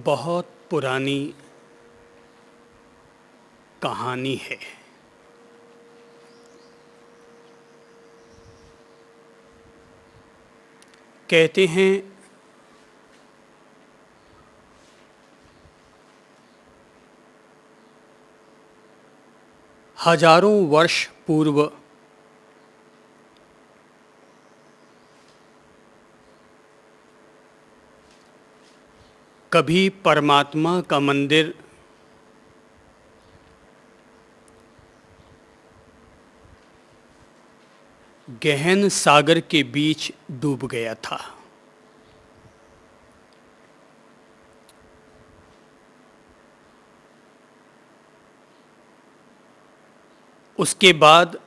बहुत पुरानी कहानी है। कहते हैं हजारों वर्ष पूर्व कभी परमात्मा का मंदिर गहन सागर के बीच डूब गया था। उसके बाद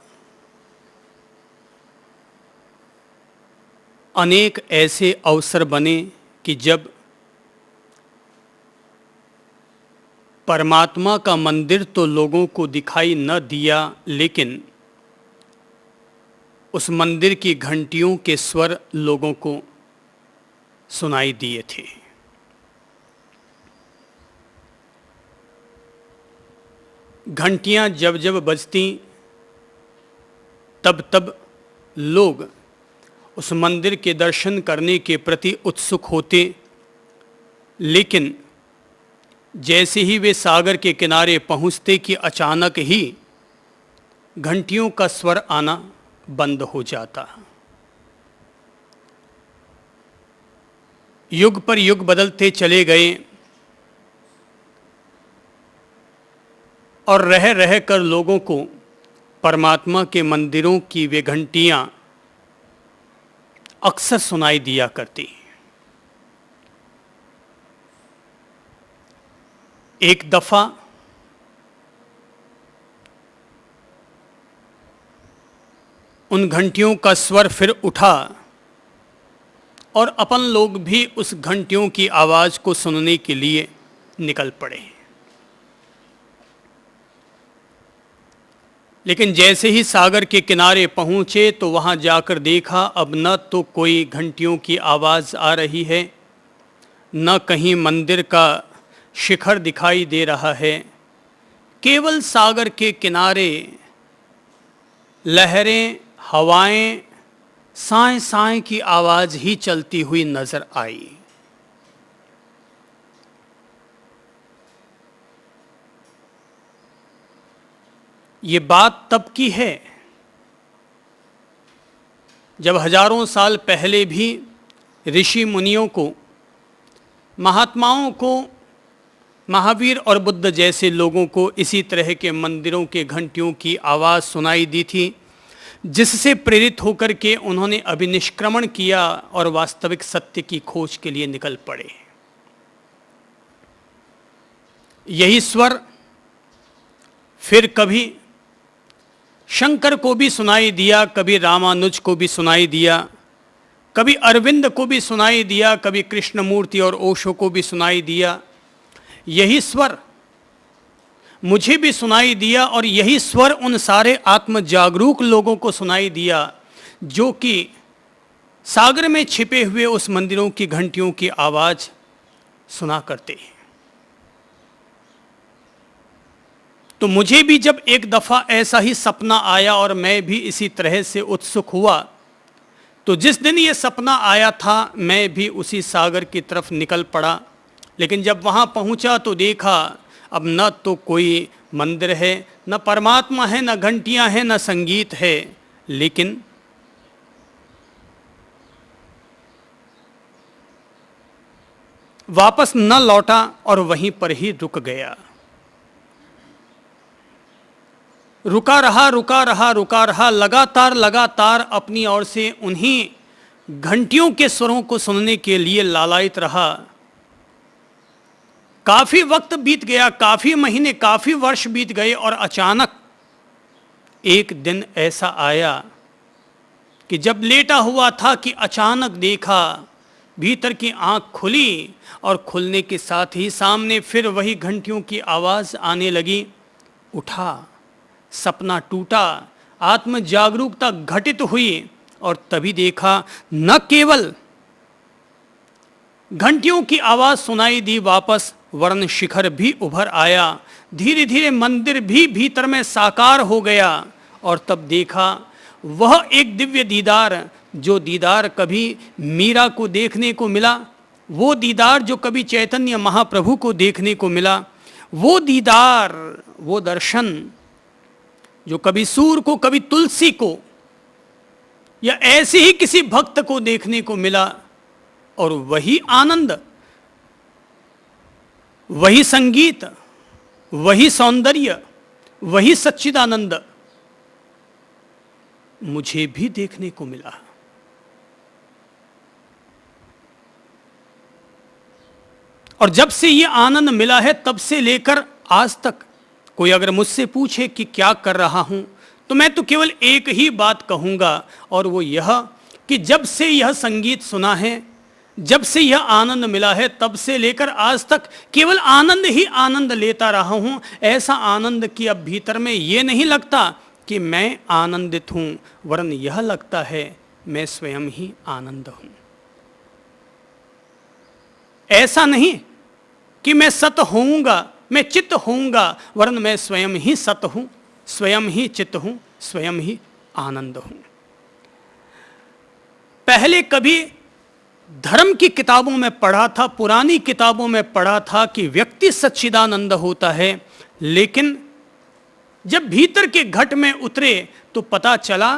अनेक ऐसे अवसर बने कि जब परमात्मा का मंदिर तो लोगों को दिखाई न दिया, लेकिन उस मंदिर की घंटियों के स्वर लोगों को सुनाई दिए थे। घंटियां जब जब बजती तब तब लोग उस मंदिर के दर्शन करने के प्रति उत्सुक होते, लेकिन जैसे ही वे सागर के किनारे पहुंचते कि अचानक ही घंटियों का स्वर आना बंद हो जाता। युग पर युग बदलते चले गए और रह रह कर लोगों को परमात्मा के मंदिरों की वे घंटियां अक्सर सुनाई दिया करती। एक दफा उन घंटियों का स्वर फिर उठा और अपन लोग भी उस घंटियों की आवाज को सुनने के लिए निकल पड़े। लेकिन जैसे ही सागर के किनारे पहुंचे तो वहां जाकर देखा अब न तो कोई घंटियों की आवाज आ रही है, न कहीं मंदिर का शिखर दिखाई दे रहा है। केवल सागर के किनारे लहरें, हवाएं, साए साए की आवाज ही चलती हुई नजर आई। ये बात तब की है जब हजारों साल पहले भी ऋषि मुनियों को, महात्माओं को, महावीर और बुद्ध जैसे लोगों को इसी तरह के मंदिरों के घंटियों की आवाज़ सुनाई दी थी, जिससे प्रेरित होकर के उन्होंने अभिनिष्क्रमण किया और वास्तविक सत्य की खोज के लिए निकल पड़े। यही स्वर फिर कभी शंकर को भी सुनाई दिया, कभी रामानुज को भी सुनाई दिया, कभी अरविंद को भी सुनाई दिया, कभी कृष्णमूर्ति और ओशो को भी सुनाई दिया। यही स्वर मुझे भी सुनाई दिया और यही स्वर उन सारे आत्म जागरूक लोगों को सुनाई दिया जो कि सागर में छिपे हुए उस मंदिरों की घंटियों की आवाज सुना करते हैं। तो मुझे भी जब एक दफा ऐसा ही सपना आया और मैं भी इसी तरह से उत्सुक हुआ, तो जिस दिन ये सपना आया था मैं भी उसी सागर की तरफ निकल पड़ा। लेकिन जब वहाँ पहुँचा तो देखा अब न तो कोई मंदिर है, न परमात्मा है, न घंटियाँ हैं, न संगीत है, लेकिन वापस न लौटा और वहीं पर ही रुक गया। रुका रहा, रुका रहा, रुका रहा, लगातार लगातार अपनी ओर से उन्हीं घंटियों के स्वरों को सुनने के लिए लालायित रहा। काफी वक्त बीत गया, काफी महीने, काफी वर्ष बीत गए और अचानक एक दिन ऐसा आया कि जब लेटा हुआ था कि अचानक देखा भीतर की आंख खुली और खुलने के साथ ही सामने फिर वही घंटियों की आवाज आने लगी। उठा, सपना टूटा, आत्म जागरूकता घटित हुई और तभी देखा न केवल घंटियों की आवाज सुनाई दी वापस, वर्ण शिखर भी उभर आया, धीरे धीरे मंदिर भी भीतर में साकार हो गया। और तब देखा वह एक दिव्य दीदार, जो दीदार कभी मीरा को देखने को मिला, वो दीदार जो कभी चैतन्य महाप्रभु को देखने को मिला, वो दीदार, वो दर्शन जो कभी सूर को, कभी तुलसी को, या ऐसे ही किसी भक्त को देखने को मिला। और वही आनंद, वही संगीत, वही सौंदर्य, वही सच्चिदानंद मुझे भी देखने को मिला। और जब से ये आनंद मिला है, तब से लेकर आज तक कोई अगर मुझसे पूछे कि क्या कर रहा हूं, तो मैं तो केवल एक ही बात कहूंगा, और वो यह कि जब से यह संगीत सुना है, जब से यह आनंद मिला है, तब से लेकर आज तक केवल आनंद ही आनंद लेता रहा हूं। ऐसा आनंद कि अब भीतर में ये नहीं लगता कि मैं आनंदित हूं, वरन यह लगता है मैं स्वयं ही आनंद हूं। ऐसा नहीं कि मैं सत होऊंगा, मैं चित्त होऊंगा, वरन मैं स्वयं ही सत हूं, स्वयं ही चित्त हूं, स्वयं ही आनंद हूं। पहले कभी धर्म की किताबों में पढ़ा था, पुरानी किताबों में पढ़ा था कि व्यक्ति सच्चिदानंद होता है, लेकिन जब भीतर के घट में उतरे तो पता चला,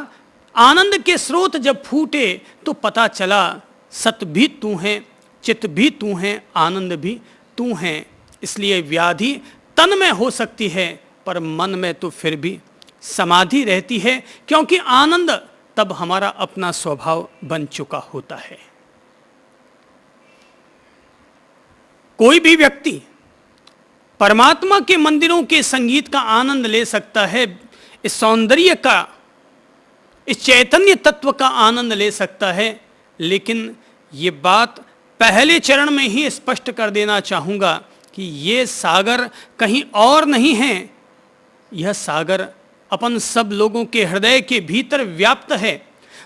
आनंद के स्रोत जब फूटे तो पता चला सत भी तू है, चित्त भी तू है, आनंद भी तू है। इसलिए व्याधि तन में हो सकती है, पर मन में तो फिर भी समाधि रहती है, क्योंकि आनंद तब हमारा अपना स्वभाव बन चुका होता है। कोई भी व्यक्ति परमात्मा के मंदिरों के संगीत का आनंद ले सकता है, इस सौंदर्य का, इस चैतन्य तत्व का आनंद ले सकता है, लेकिन ये बात पहले चरण में ही स्पष्ट कर देना चाहूंगा कि ये सागर कहीं और नहीं है, यह सागर अपन सब लोगों के हृदय के भीतर व्याप्त है।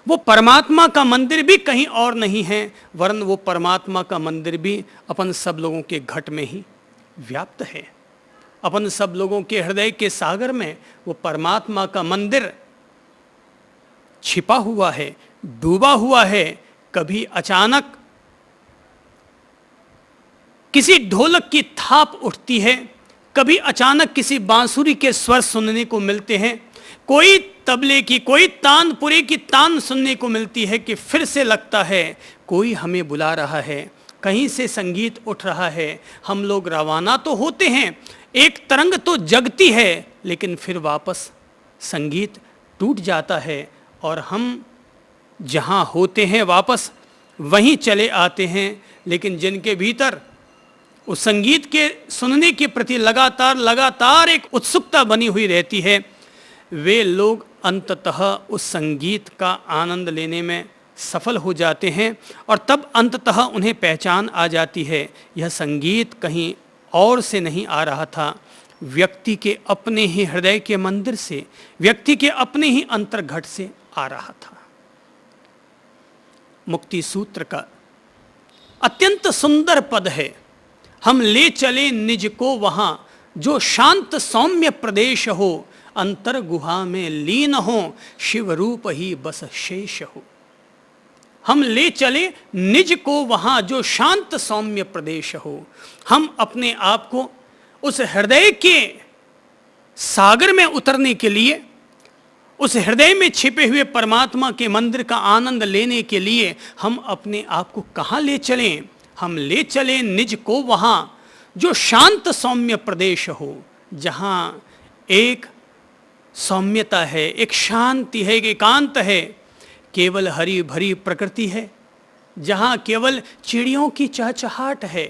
वो परमात्मा का मंदिर भी कहीं और नहीं है, वरन वो परमात्मा का मंदिर भी अपन सब लोगों के घट में ही व्याप्त है। अपन सब लोगों के हृदय के सागर में वो परमात्मा का मंदिर छिपा हुआ है, डूबा हुआ है। कभी अचानक किसी ढोलक की थाप उठती है, कभी अचानक किसी बांसुरी के स्वर सुनने को मिलते हैं, कोई तबले की, कोई तानपुरे की तान सुनने को मिलती है कि फिर से लगता है कोई हमें बुला रहा है, कहीं से संगीत उठ रहा है। हम लोग रवाना तो होते हैं, एक तरंग तो जगती है, लेकिन फिर वापस संगीत टूट जाता है और हम जहाँ होते हैं वापस वहीं चले आते हैं। लेकिन जिनके भीतर उस संगीत के सुनने के प्रति लगातार एक उत्सुकता बनी हुई रहती है, वे लोग अंततः उस संगीत का आनंद लेने में सफल हो जाते हैं। और तब अंततः उन्हें पहचान आ जाती है, यह संगीत कहीं और से नहीं आ रहा था, व्यक्ति के अपने ही हृदय के मंदिर से, व्यक्ति के अपने ही अंतर्घट से आ रहा था। मुक्ति सूत्र का अत्यंत सुंदर पद है, हम ले चले निज को वहां जो शांत सौम्य प्रदेश हो, अंतर गुहा में लीन हो, शिव रूप ही बस शेष हो। हम ले चले निज को वहां जो शांत सौम्य प्रदेश हो। हम अपने आप को उस हृदय के सागर में उतरने के लिए, उस हृदय में छिपे हुए परमात्मा के मंदिर का आनंद लेने के लिए हम अपने आप को कहाँ ले चलें? हम ले चलें निज को वहाँ जो शांत सौम्य प्रदेश हो, जहाँ एक सौम्यता है, एक शांति है, एक एकांत है, केवल हरी भरी प्रकृति है, जहाँ केवल चिड़ियों की चहचहाट है,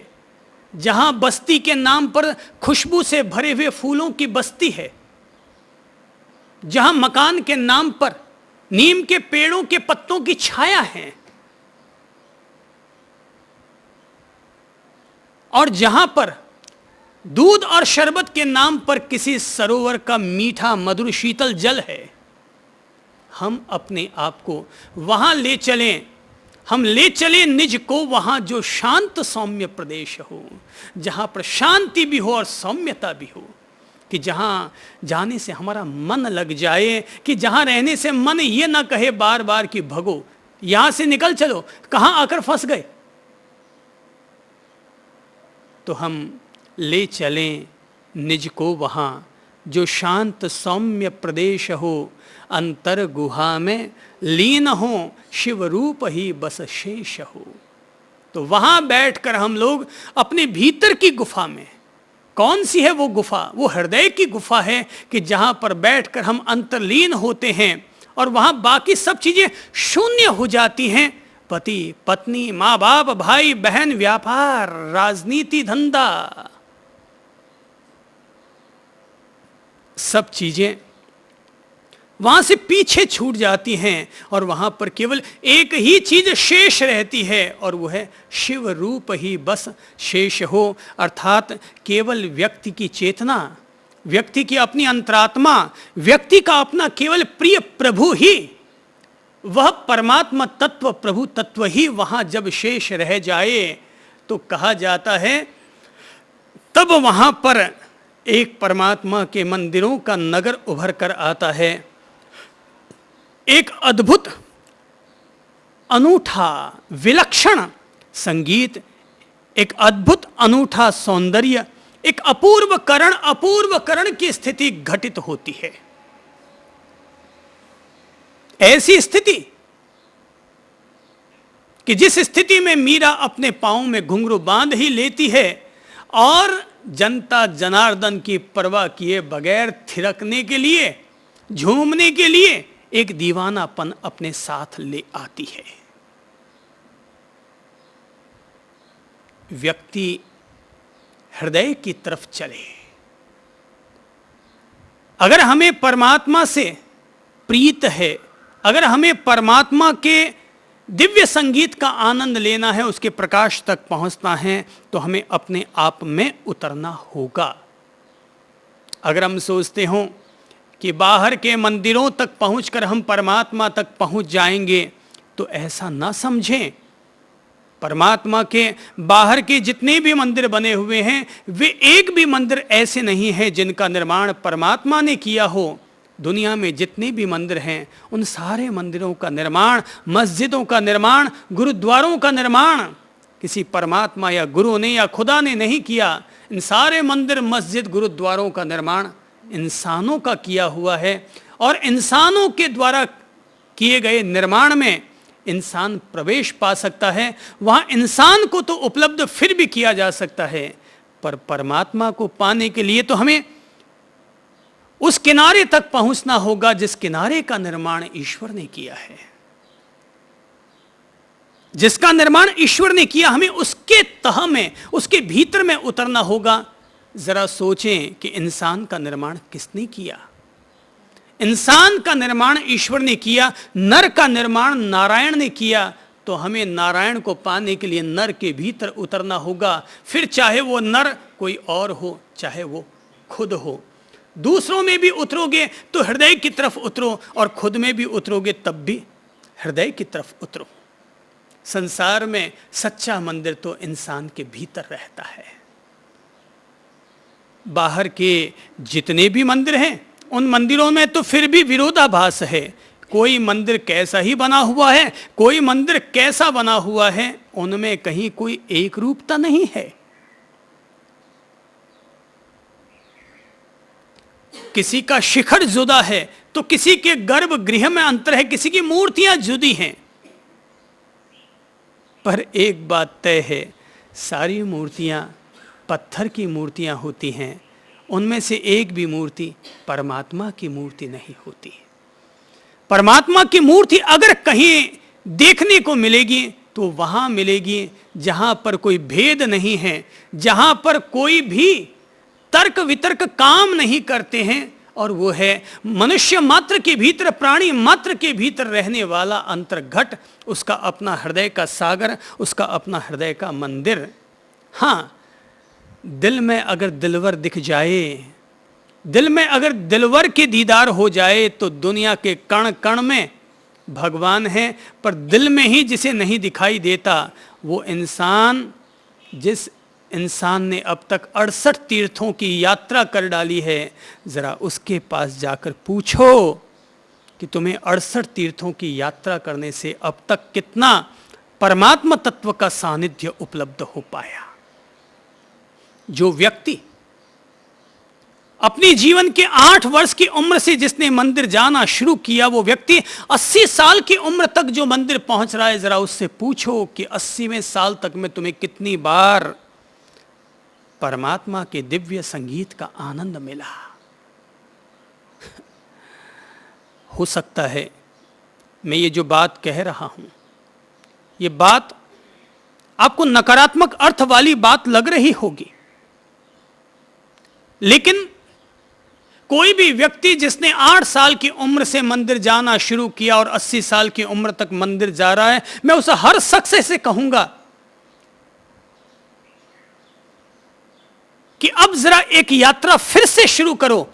जहाँ बस्ती के नाम पर खुशबू से भरे हुए फूलों की बस्ती है, जहाँ मकान के नाम पर नीम के पेड़ों के पत्तों की छाया है, और जहां पर दूध और शरबत के नाम पर किसी सरोवर का मीठा मधुर शीतल जल है। हम अपने आप को वहां ले चलें, हम ले चले निज को वहां जो शांत सौम्य प्रदेश हो, जहां पर शांति भी हो और सौम्यता भी हो, कि जहां जाने से हमारा मन लग जाए, कि जहां रहने से मन ये ना कहे बार बार कि भगो, यहां से निकल चलो, कहां आकर फंस गए। तो हम ले चलें निज को वहां जो शांत सौम्य प्रदेश हो, अंतर गुहा में लीन हो, शिव रूप ही बस शेष हो। तो वहां बैठकर हम लोग अपने भीतर की गुफा में, कौन सी है वो गुफा? वो हृदय की गुफा है, कि जहां पर बैठकर हम अंतर्लीन होते हैं और वहां बाकी सब चीजें शून्य हो जाती हैं। पति पत्नी, माँ बाप, भाई बहन, व्यापार, राजनीति, धंधा, सब चीजें वहां से पीछे छूट जाती हैं और वहां पर केवल एक ही चीज शेष रहती है, और वो है शिव रूप ही बस शेष हो। अर्थात केवल व्यक्ति की चेतना, व्यक्ति की अपनी अंतरात्मा, व्यक्ति का अपना केवल प्रिय प्रभु ही, वह परमात्मा तत्व, प्रभु तत्व ही वहां जब शेष रह जाए, तो कहा जाता है तब वहां पर एक परमात्मा के मंदिरों का नगर उभर कर आता है। एक अद्भुत, अनूठा, विलक्षण संगीत, एक अद्भुत अनूठा सौंदर्य, एक अपूर्व करण की स्थिति घटित होती है। ऐसी स्थिति कि जिस स्थिति में मीरा अपने पांव में घुंघरू बांध ही लेती है और जनता जनार्दन की परवाह किए बगैर थिरकने के लिए, झूमने के लिए एक दीवानापन अपने साथ ले आती है। व्यक्ति हृदय की तरफ चले। अगर हमें परमात्मा से प्रीत है, अगर हमें परमात्मा के दिव्य संगीत का आनंद लेना है, उसके प्रकाश तक पहुंचना है, तो हमें अपने आप में उतरना होगा। अगर हम सोचते हों कि बाहर के मंदिरों तक पहुंचकर हम परमात्मा तक पहुंच जाएंगे, तो ऐसा ना समझें। परमात्मा के बाहर के जितने भी मंदिर बने हुए हैं, वे एक भी मंदिर ऐसे नहीं है जिनका निर्माण परमात्मा ने किया हो। दुनिया में जितने भी मंदिर हैं, उन सारे मंदिरों का निर्माण, मस्जिदों का निर्माण, गुरुद्वारों का निर्माण किसी परमात्मा या गुरु ने या खुदा ने नहीं किया। इन सारे मंदिर, मस्जिद, गुरुद्वारों का निर्माण इंसानों का किया हुआ है, और इंसानों के द्वारा किए गए निर्माण में इंसान प्रवेश पा सकता है। वहां इंसान को तो उपलब्ध फिर भी किया जा सकता है, पर परमात्मा को पाने के लिए तो हमें उस किनारे तक पहुंचना होगा जिस किनारे का निर्माण ईश्वर ने किया है। जिसका निर्माण ईश्वर ने किया, हमें उसके तह में, उसके भीतर में उतरना होगा। जरा सोचें कि इंसान का निर्माण किसने किया? इंसान का निर्माण ईश्वर ने किया, नर का निर्माण नारायण ने किया। तो हमें नारायण को पाने के लिए नर के भीतर उतरना होगा। फिर चाहे वो नर कोई और हो, चाहे वो खुद हो। दूसरों में भी उतरोगे तो हृदय की तरफ उतरो, और खुद में भी उतरोगे तब भी हृदय की तरफ उतरो। संसार में सच्चा मंदिर तो इंसान के भीतर रहता है। बाहर के जितने भी मंदिर हैं, उन मंदिरों में तो फिर भी विरोधाभास है। कोई मंदिर कैसा ही बना हुआ है, कोई मंदिर कैसा बना हुआ है, उनमें कहीं कोई एक रूपता नहीं है। किसी का शिखर जुदा है तो किसी के गर्भगृह में अंतर है, किसी की मूर्तियां जुदी हैं। पर एक बात तय है, सारी मूर्तियां पत्थर की मूर्तियां होती हैं, उनमें से एक भी मूर्ति परमात्मा की मूर्ति नहीं होती। परमात्मा की मूर्ति अगर कहीं देखने को मिलेगी तो वहां मिलेगी जहां पर कोई भेद नहीं है, जहां पर कोई भी तर्क वितर्क काम नहीं करते हैं, और वो है मनुष्य मात्र के भीतर, प्राणी मात्र के भीतर रहने वाला अंतर्घट, उसका अपना हृदय का सागर, उसका अपना हृदय का मंदिर। हाँ, दिल में अगर दिलवर दिख जाए, दिल में अगर दिलवर के दीदार हो जाए, तो दुनिया के कण कण में भगवान है, पर दिल में ही जिसे नहीं दिखाई देता वो इंसान, जिस इंसान ने अब तक 68 तीर्थों की यात्रा कर डाली है, जरा उसके पास जाकर पूछो कि तुम्हें 68 तीर्थों की यात्रा करने से अब तक कितना परमात्मा तत्व का सानिध्य उपलब्ध हो पाया। जो व्यक्ति अपनी जीवन के 8 वर्ष की उम्र से जिसने मंदिर जाना शुरू किया, वो व्यक्ति 80 साल की उम्र तक जो मंदिर पहुंच रहा है, जरा उससे पूछो कि 80वें साल तक में तुम्हें कितनी बार परमात्मा के दिव्य संगीत का आनंद मिला। हो सकता है मैं ये जो बात कह रहा हूं, ये बात आपको नकारात्मक अर्थ वाली बात लग रही होगी, लेकिन कोई भी व्यक्ति जिसने 8 साल की उम्र से मंदिर जाना शुरू किया और 80 साल की उम्र तक मंदिर जा रहा है, मैं उसे हर शख्स से कहूंगा कि अब जरा एक यात्रा फिर से शुरू करो,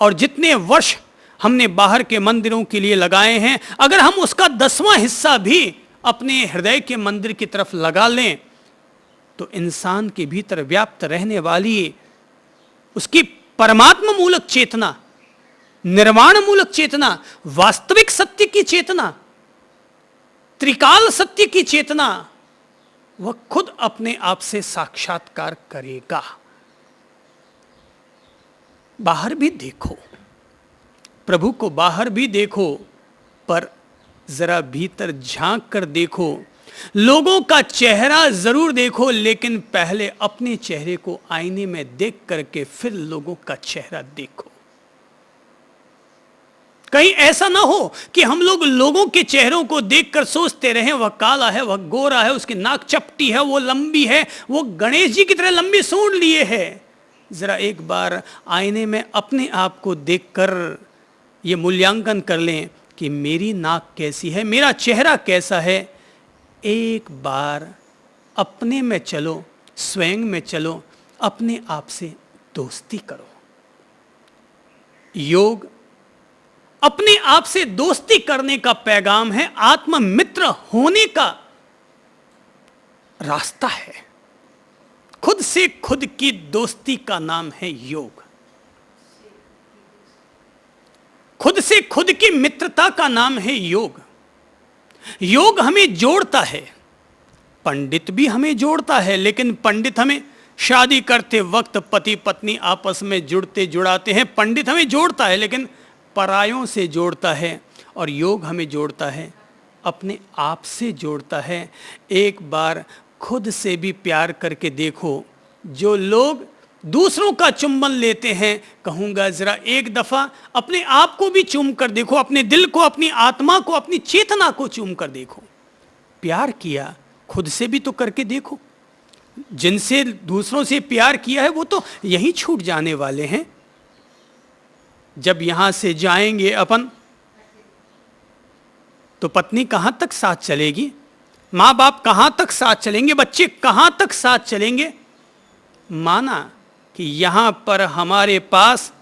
और जितने वर्ष हमने बाहर के मंदिरों के लिए लगाए हैं, अगर हम उसका 10वां हिस्सा भी अपने हृदय के मंदिर की तरफ लगा लें, तो इंसान के भीतर व्याप्त रहने वाली उसकी परमात्मा मूलक चेतना, निर्वाण मूलक चेतना, वास्तविक सत्य की चेतना, त्रिकाल सत्य की चेतना, वह खुद अपने आप से साक्षात्कार करेगा। बाहर भी देखो, प्रभु को बाहर भी देखो, पर जरा भीतर झांक कर देखो। लोगों का चेहरा जरूर देखो, लेकिन पहले अपने चेहरे को आईने में देख करके फिर लोगों का चेहरा देखो। कहीं ऐसा ना हो कि हम लोग लोगों के चेहरों को देखकर सोचते रहें वह काला है, वह गोरा है, उसकी नाक चपटी है, वो लंबी है, वो गणेश जी की तरह लंबी सूंड लिए है। जरा एक बार आईने में अपने आप को देखकर ये मूल्यांकन कर लें कि मेरी नाक कैसी है, मेरा चेहरा कैसा है। एक बार अपने में चलो, स्वयं में चलो, अपने आप से दोस्ती करो। योग अपने आप से दोस्ती करने का पैगाम है, आत्म मित्र होने का रास्ता है। खुद से खुद की दोस्ती का नाम है योग। खुद से खुद की मित्रता का नाम है योग। योग हमें जोड़ता है, पंडित भी हमें जोड़ता है, लेकिन पंडित हमें शादी करते वक्त पति पत्नी आपस में जुड़ते जुड़ाते हैं। पंडित हमें जोड़ता है, लेकिन परायों से जोड़ता है। और योग हमें जोड़ता है, अपने आप से जोड़ता है। एक बार खुद से भी प्यार करके देखो। जो लोग दूसरों का चुंबन लेते हैं, कहूंगा जरा एक दफा अपने आप को भी चूम कर देखो, अपने दिल को, अपनी आत्मा को, अपनी चेतना को चूम कर देखो। प्यार किया खुद से भी तो करके देखो। जिनसे दूसरों से प्यार किया है वो तो यहीं छूट जाने वाले हैं। जब यहां से जाएंगे अपन, तो पत्नी कहां तक साथ चलेगी, मां बाप कहां तक साथ चलेंगे, बच्चे कहां तक साथ चलेंगे। माना कि यहां पर हमारे पास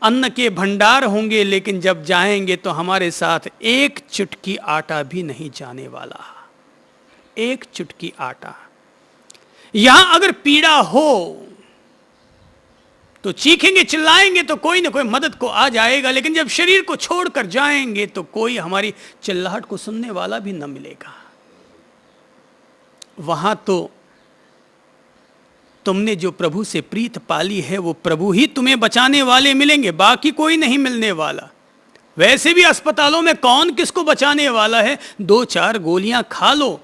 अन्न के भंडार होंगे, लेकिन जब जाएंगे तो हमारे साथ एक चुटकी आटा भी नहीं जाने वाला। एक चुटकी आटा। यहां अगर पीड़ा हो तो चीखेंगे, चिल्लाएंगे तो कोई ना कोई मदद को आ जाएगा, लेकिन जब शरीर को छोड़कर जाएंगे तो कोई हमारी चिल्लाहट को सुनने वाला भी न मिलेगा। वहां तो तुमने जो प्रभु से प्रीत पाली है, वो प्रभु ही तुम्हें बचाने वाले मिलेंगे, बाकी कोई नहीं मिलने वाला। वैसे भी अस्पतालों में कौन किसको बचाने वाला है। 2-4 गोलियां खा लो,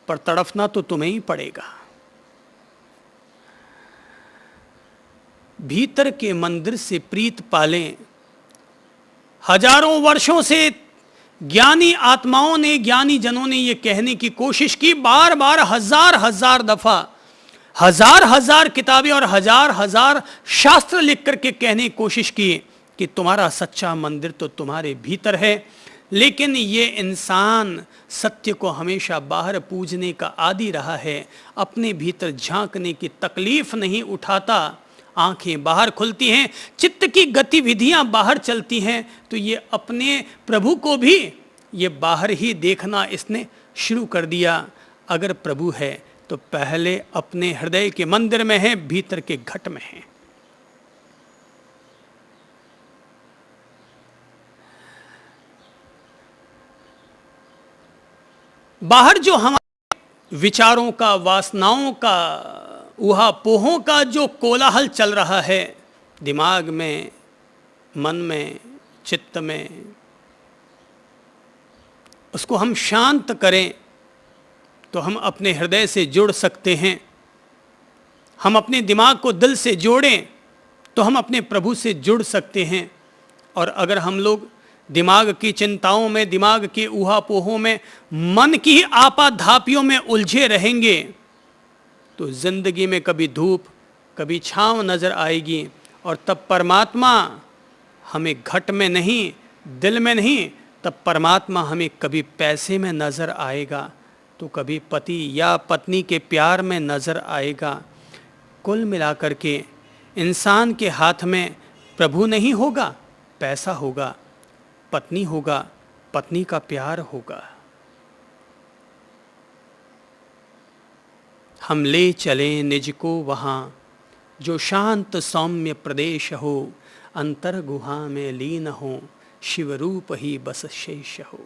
पर तड़फना तो तुम्हें ही पड़ेगा। भीतर के मंदिर से प्रीत पालें। हजारों वर्षों से ज्ञानी आत्माओं ने, ज्ञानी जनों ने यह कहने की कोशिश की, बार बार, हजार हजार दफा, हजार हजार किताबें और हजार हजार शास्त्र लिख करके कहने की कोशिश की कि तुम्हारा सच्चा मंदिर तो तुम्हारे भीतर है। लेकिन ये इंसान सत्य को हमेशा बाहर पूजने का आदी रहा है, अपने भीतर झांकने की तकलीफ नहीं उठाता, आंखें बाहर खुलती हैं, चित्त की गतिविधियां बाहर चलती हैं, तो ये अपने प्रभु को भी ये बाहर ही देखना इसने शुरू कर दिया। अगर प्रभु है तो पहले अपने हृदय के मंदिर में है, भीतर के घट में है। बाहर जो हमारे विचारों का, वासनाओं का, ऊहापोहों का जो कोलाहल चल रहा है दिमाग में, मन में, चित्त में, उसको हम शांत करें तो हम अपने हृदय से जुड़ सकते हैं। हम अपने दिमाग को दिल से जोड़ें तो हम अपने प्रभु से जुड़ सकते हैं। और अगर हम लोग दिमाग की चिंताओं में, दिमाग के ऊहापोहों में, मन की आपाधापियों में उलझे रहेंगे तो जिंदगी में कभी धूप कभी छांव नजर आएगी, और तब परमात्मा हमें घट में नहीं, दिल में नहीं, तब परमात्मा हमें कभी पैसे में नजर आएगा, तो कभी पति या पत्नी के प्यार में नजर आएगा। कुल मिलाकर के इंसान के हाथ में प्रभु नहीं होगा, पैसा होगा, पत्नी होगा, पत्नी का प्यार होगा। हम ले चलें निज को वहाँ जो शांत सौम्य प्रदेश हो, अंतर गुहा में लीन हो, शिव रूप ही बस शेष हो।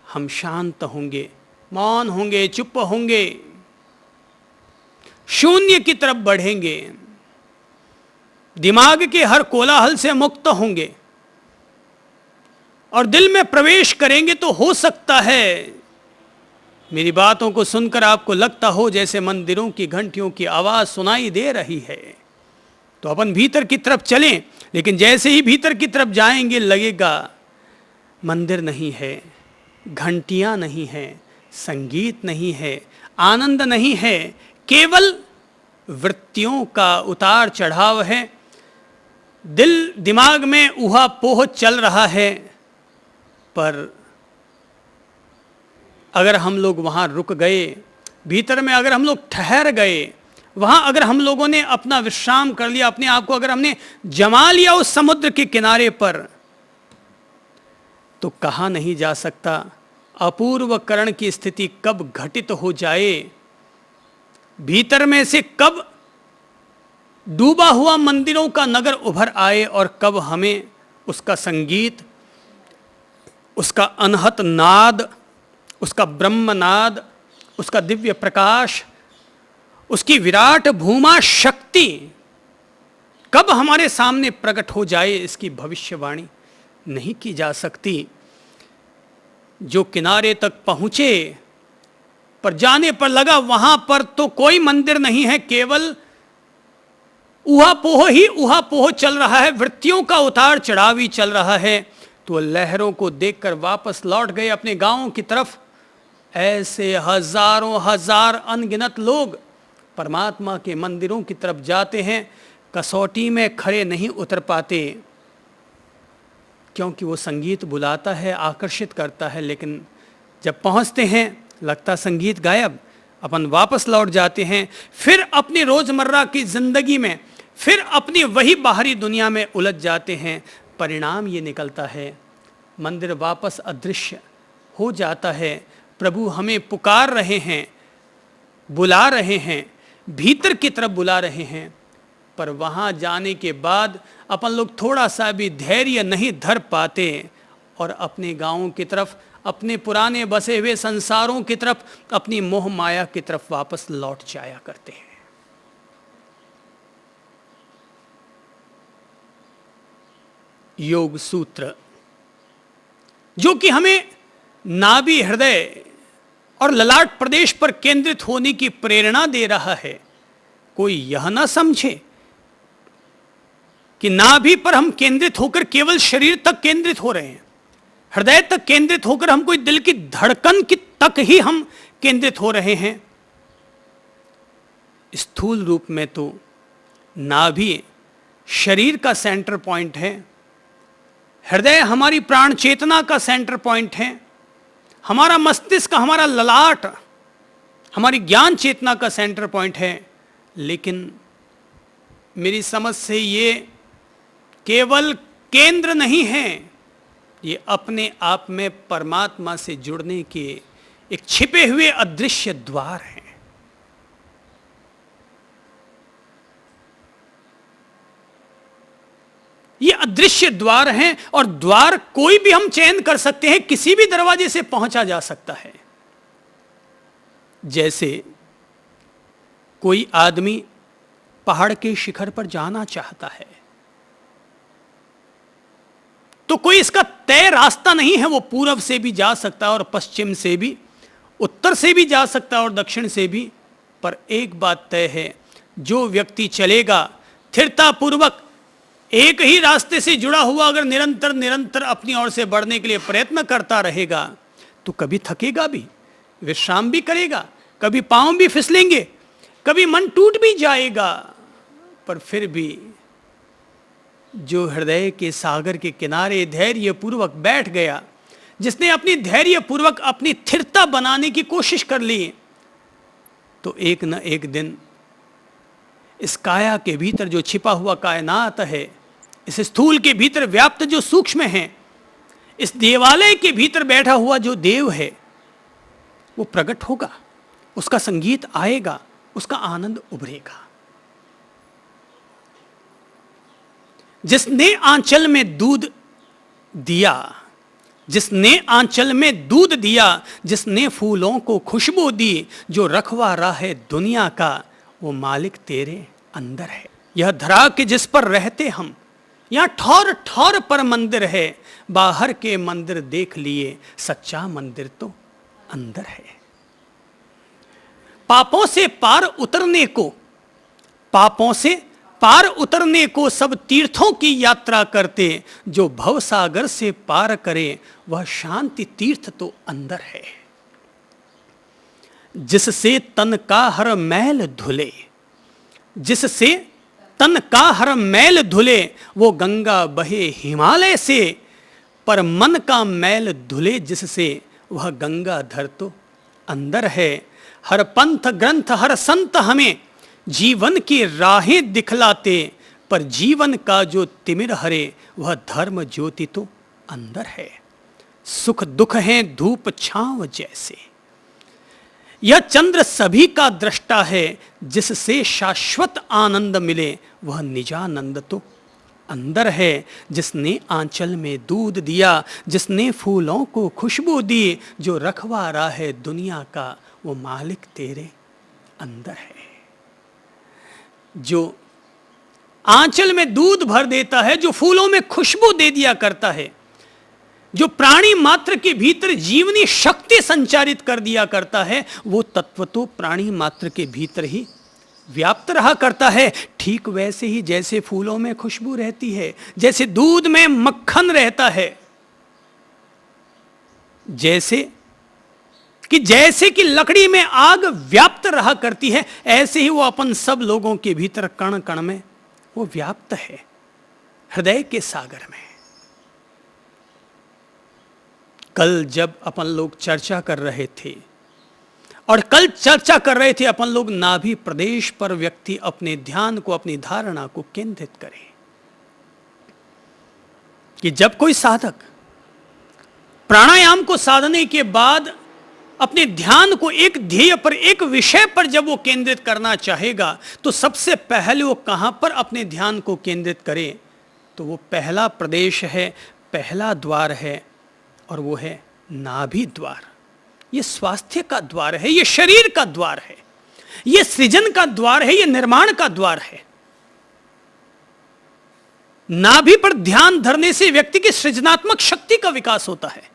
हम शांत होंगे, मौन होंगे, चुप होंगे, शून्य की तरफ बढ़ेंगे, दिमाग के हर कोलाहल से मुक्त होंगे और दिल में प्रवेश करेंगे। तो हो सकता है मेरी बातों को सुनकर आपको लगता हो जैसे मंदिरों की घंटियों की आवाज सुनाई दे रही है, तो अपन भीतर की तरफ चलें। लेकिन जैसे ही भीतर की तरफ जाएंगे लगेगा मंदिर नहीं है, घंटियां नहीं है, संगीत नहीं है, आनंद नहीं है, केवल वृत्तियों का उतार चढ़ाव है। दिल दिमाग में ऊहापोह चल रहा है। पर अगर हम लोग वहाँ रुक गए, भीतर में अगर हम लोग ठहर गए, वहाँ अगर हम लोगों ने अपना विश्राम कर लिया, अपने आप को अगर हमने जमा लिया उस समुद्र के किनारे पर, तो कहा नहीं जा सकता अपूर्व करण की स्थिति कब घटित हो जाए, भीतर में से कब डूबा हुआ मंदिरों का नगर उभर आए और कब हमें उसका संगीत, उसका अनहत नाद, उसका ब्रह्मनाद, उसका दिव्य प्रकाश, उसकी विराट भूमा शक्ति कब हमारे सामने प्रकट हो जाए, इसकी भविष्यवाणी नहीं की जा सकती। जो किनारे तक पहुंचे पर जाने पर लगा वहां पर तो कोई मंदिर नहीं है, केवल ऊहापोह ही ऊहापोह चल रहा है, वृत्तियों का उतार चढ़ाव ही चल रहा है, तो लहरों को देखकर वापस लौट गए अपने गांवों की तरफ। ऐसे हजारों हजार अनगिनत लोग परमात्मा के मंदिरों की तरफ जाते हैं, कसौटी में खड़े नहीं उतर पाते, क्योंकि वो संगीत बुलाता है, आकर्षित करता है, लेकिन जब पहुंचते हैं लगता संगीत गायब, अपन वापस लौट जाते हैं, फिर अपनी रोजमर्रा की जिंदगी में, फिर अपनी वही बाहरी दुनिया में उलझ जाते हैं। परिणाम ये निकलता है मंदिर वापस अदृश्य हो जाता है। प्रभु हमें पुकार रहे हैं, बुला रहे हैं, भीतर की तरफ बुला रहे हैं, पर वहाँ जाने के बाद अपन लोग थोड़ा सा भी धैर्य नहीं धर पाते और अपने गाँवों की तरफ, अपने पुराने बसे हुए संसारों की तरफ, अपनी मोह माया की तरफ वापस लौट जाया करते हैं। योग सूत्र जो कि हमें नाभि, हृदय और ललाट प्रदेश पर केंद्रित होने की प्रेरणा दे रहा है। कोई यह ना समझे कि नाभि पर हम केंद्रित होकर केवल शरीर तक केंद्रित हो रहे हैं, हृदय तक केंद्रित होकर हम कोई दिल की धड़कन की तक ही हम केंद्रित हो रहे हैं। स्थूल रूप में तो नाभि शरीर का सेंटर पॉइंट है, हृदय हमारी प्राण चेतना का सेंटर पॉइंट है, हमारा मस्तिष्क, हमारा ललाट हमारी ज्ञान चेतना का सेंटर पॉइंट है, लेकिन मेरी समझ से ये केवल केंद्र नहीं है, ये अपने आप में परमात्मा से जुड़ने के एक छिपे हुए अदृश्य द्वार हैं। ये अदृश्य द्वार हैं और द्वार कोई भी हम चयन कर सकते हैं, किसी भी दरवाजे से पहुंचा जा सकता है। जैसे कोई आदमी पहाड़ के शिखर पर जाना चाहता है तो कोई इसका तय रास्ता नहीं है, वो पूरब से भी जा सकता है और पश्चिम से भी, उत्तर से भी जा सकता है और दक्षिण से भी। पर एक बात तय है, जो व्यक्ति चलेगा स्थिरतापूर्वक एक ही रास्ते से जुड़ा हुआ, अगर निरंतर निरंतर अपनी ओर से बढ़ने के लिए प्रयत्न करता रहेगा तो कभी थकेगा भी, विश्राम भी करेगा, कभी पांव भी फिसलेंगे, कभी मन टूट भी जाएगा, पर फिर भी जो हृदय के सागर के किनारे धैर्य पूर्वक बैठ गया, जिसने अपनी धैर्य पूर्वक अपनी स्थिरता बनाने की कोशिश कर ली, तो एक न एक दिन इस काया के भीतर जो छिपा हुआ कायनात है, इस स्थूल के भीतर व्याप्त जो सूक्ष्म है, इस देवालय के भीतर बैठा हुआ जो देव है, वो प्रकट होगा, उसका संगीत आएगा, उसका आनंद उभरेगा। जिसने आंचल में दूध दिया, जिसने आंचल में दूध दिया, जिसने फूलों को खुशबू दी, जो रखवारा है दुनिया का, वो मालिक तेरे अंदर है। यह धरा के जिस पर रहते हम, यहां ठौर ठौर पर मंदिर है, बाहर के मंदिर देख लिए, सच्चा मंदिर तो अंदर है। पापों से पार उतरने को, पापों से पार उतरने को सब तीर्थों की यात्रा करते, जो भव सागर से पार करे वह शांति तीर्थ तो अंदर है। जिससे तन का हर मैल धुले, जिससे तन का हर मैल धुले, वो गंगा बहे हिमालय से, पर मन का मैल धुले जिससे, वह गंगाधर तो अंदर है। हर पंथ ग्रंथ हर संत हमें जीवन की राहें दिखलाते, पर जीवन का जो तिमिर हरे, वह धर्म ज्योति तो अंदर है। सुख दुख हैं धूप छांव जैसे, यह चंद्र सभी का दृष्टा है, जिससे शाश्वत आनंद मिले, वह निजानंद तो अंदर है। जिसने आंचल में दूध दिया, जिसने फूलों को खुशबू दी, जो रखवारा है दुनिया का, वो मालिक तेरे अंदर है। जो आंचल में दूध भर देता है, जो फूलों में खुशबू दे दिया करता है, जो प्राणी मात्र के भीतर जीवनी शक्ति संचारित कर दिया करता है, वो तत्व तो प्राणी मात्र के भीतर ही व्याप्त रहा करता है। ठीक वैसे ही जैसे फूलों में खुशबू रहती है, जैसे दूध में मक्खन रहता है, जैसे कि लकड़ी में आग व्याप्त रहा करती है, ऐसे ही वो अपन सब लोगों के भीतर कण कण में वो व्याप्त है, हृदय के सागर में। कल जब अपन लोग चर्चा कर रहे थे, और कल चर्चा कर रहे थे अपन लोग नाभि प्रदेश पर व्यक्ति अपने ध्यान को, अपनी धारणा को केंद्रित करे, कि जब कोई साधक प्राणायाम को साधने के बाद अपने ध्यान को एक ध्येय पर, एक विषय पर जब वो केंद्रित करना चाहेगा, तो सबसे पहले वो कहां पर अपने ध्यान को केंद्रित करे, तो वो पहला प्रदेश है, पहला द्वार है, और वो है नाभि द्वार। ये स्वास्थ्य का द्वार है, ये शरीर का द्वार है, ये सृजन का द्वार है, ये निर्माण का द्वार है। नाभि पर ध्यान धरने से व्यक्ति की सृजनात्मक शक्ति का विकास होता है,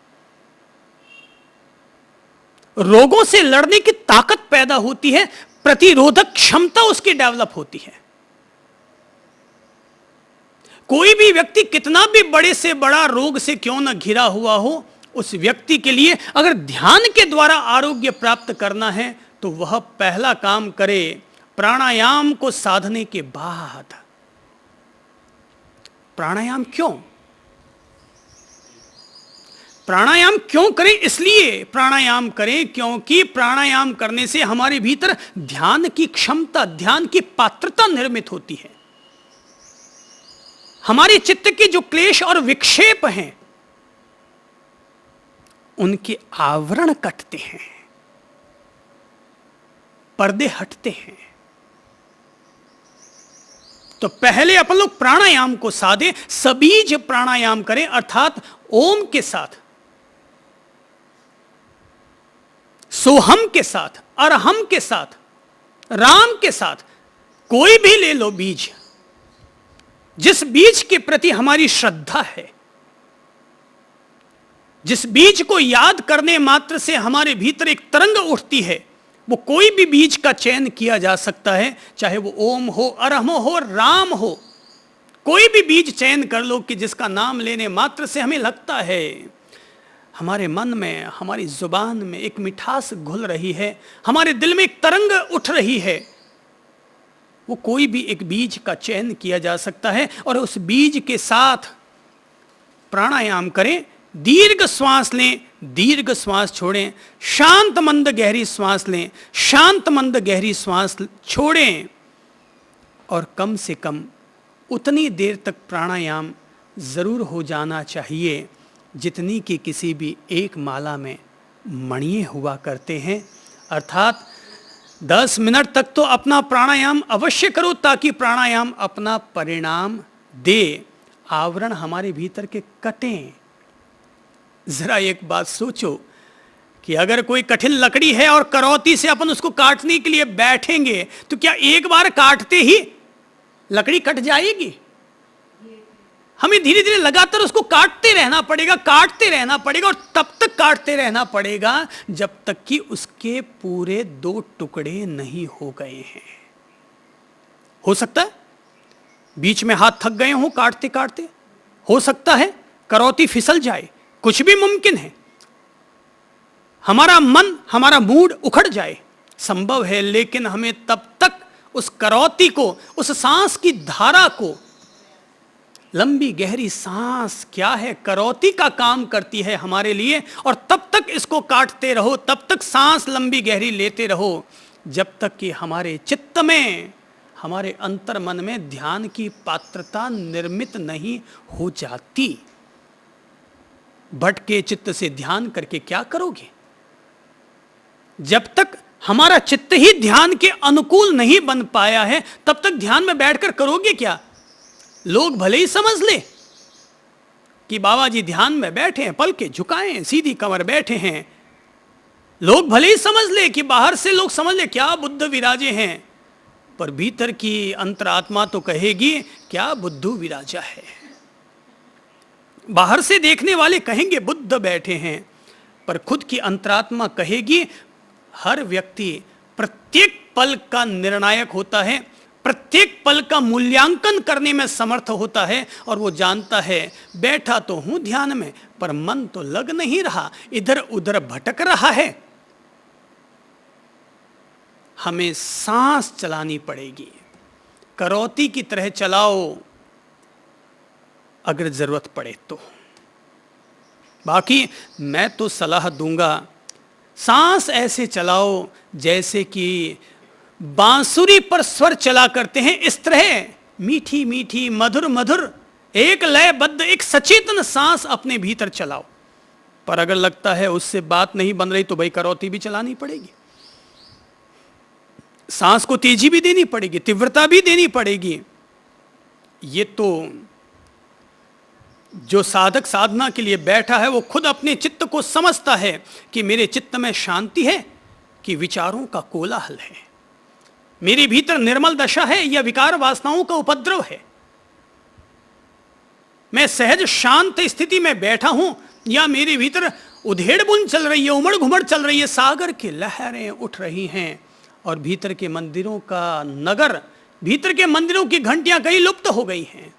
रोगों से लड़ने की ताकत पैदा होती है, प्रतिरोधक क्षमता उसकी डेवलप होती है। कोई भी व्यक्ति कितना भी बड़े से बड़ा रोग से क्यों न घिरा हुआ हो, उस व्यक्ति के लिए अगर ध्यान के द्वारा आरोग्य प्राप्त करना है, तो वह पहला काम करे प्राणायाम को साधने के बाद। प्राणायाम क्यों? प्राणायाम क्यों करें? इसलिए प्राणायाम करें क्योंकि प्राणायाम करने से हमारे भीतर ध्यान की क्षमता, ध्यान की पात्रता निर्मित होती है। हमारे चित्त के जो क्लेश और विक्षेप हैं उनके आवरण कटते हैं, पर्दे हटते हैं। तो पहले अपन लोग प्राणायाम को साधे, सबीज प्राणायाम करें, अर्थात ओम के साथ, सोहम के साथ, अरहम के साथ, राम के साथ, कोई भी ले लो बीज, जिस बीज के प्रति हमारी श्रद्धा है, जिस बीज को याद करने मात्र से हमारे भीतर एक तरंग उठती है, वो कोई भी बीज का चयन किया जा सकता है, चाहे वो ओम हो, अरहम हो, राम हो, कोई भी बीज चयन कर लो कि जिसका नाम लेने मात्र से हमें लगता है हमारे मन में, हमारी जुबान में एक मिठास घुल रही है, हमारे दिल में एक तरंग उठ रही है, वो कोई भी एक बीज का चयन किया जा सकता है और उस बीज के साथ प्राणायाम करें। दीर्घ श्वास लें, दीर्घ श्वास छोड़ें, शांत मंद गहरी श्वास लें, शांत मंद गहरी श्वास छोड़ें, और कम से कम उतनी देर तक प्राणायाम जरूर हो जाना चाहिए जितनी कि किसी भी एक माला में मणिये हुआ करते हैं। अर्थात 10 मिनट तक तो अपना प्राणायाम अवश्य करो ताकि प्राणायाम अपना परिणाम दे, आवरण हमारे भीतर के कटें। जरा एक बात सोचो कि अगर कोई कठिन लकड़ी है और करौती से अपन उसको काटने के लिए बैठेंगे तो क्या एक बार काटते ही लकड़ी कट जाएगी? हमें धीरे धीरे लगातार उसको काटते रहना पड़ेगा, काटते रहना पड़ेगा, और तब तक काटते रहना पड़ेगा जब तक कि उसके पूरे 2 टुकड़े नहीं हो गए हैं। हो सकता है बीच में हाथ थक गए हों काटते काटते, हो सकता है करौती फिसल जाए, कुछ भी मुमकिन है, हमारा मन, हमारा मूड उखड़ जाए, संभव है। लेकिन हमें तब तक उस करौती को, उस सांस की धारा को, लंबी गहरी सांस क्या है, करौती का काम करती है हमारे लिए, और तब तक इसको काटते रहो, तब तक सांस लंबी गहरी लेते रहो जब तक कि हमारे चित्त में, हमारे अंतर मन में ध्यान की पात्रता निर्मित नहीं हो जाती। भटके चित्त से ध्यान करके क्या करोगे? जब तक हमारा चित्त ही ध्यान के अनुकूल नहीं बन पाया है तब तक ध्यान में बैठकर करोगे क्या? लोग भले ही समझ ले कि बाबा जी ध्यान में बैठे हैं, पलके झुकाएं, सीधी कमर बैठे हैं, लोग भले ही समझ ले कि बाहर से लोग समझ ले क्या बुद्ध विराजे हैं, पर भीतर की अंतरात्मा तो कहेगी क्या बुद्धू विराजा है। बाहर से देखने वाले कहेंगे बुद्ध बैठे हैं, पर खुद की अंतरात्मा कहेगी हर व्यक्ति प्रत्येक पल का निर्णायक होता है, प्रत्येक पल का मूल्यांकन करने में समर्थ होता है, और वो जानता है बैठा तो हूं ध्यान में पर मन तो लग नहीं रहा, इधर उधर भटक रहा है। हमें सांस चलानी पड़ेगी, करौती की तरह चलाओ अगर जरूरत पड़े तो। बाकी मैं तो सलाह दूंगा सांस ऐसे चलाओ जैसे कि बांसुरी पर स्वर चला करते हैं, इस तरह मीठी मीठी मधुर मधुर एक लयबद्ध एक सचेतन सांस अपने भीतर चलाओ। पर अगर लगता है उससे बात नहीं बन रही तो भाई करौती भी चलानी पड़ेगी, सांस को तेजी भी देनी पड़ेगी, तीव्रता भी देनी पड़ेगी। ये तो जो साधक साधना के लिए बैठा है वो खुद अपने चित्त को समझता है कि मेरे चित्त में शांति है कि विचारों का कोलाहल है, मेरे भीतर निर्मल दशा है या विकार वासनाओं का उपद्रव है, मैं सहज शांत स्थिति में बैठा हूं या मेरे भीतर उधेड़ बुन चल रही है, उमड़ घुमड़ चल रही है, सागर की लहरें उठ रही हैं और भीतर के मंदिरों का नगर, भीतर के मंदिरों की घंटियां कहीं लुप्त हो गई हैं।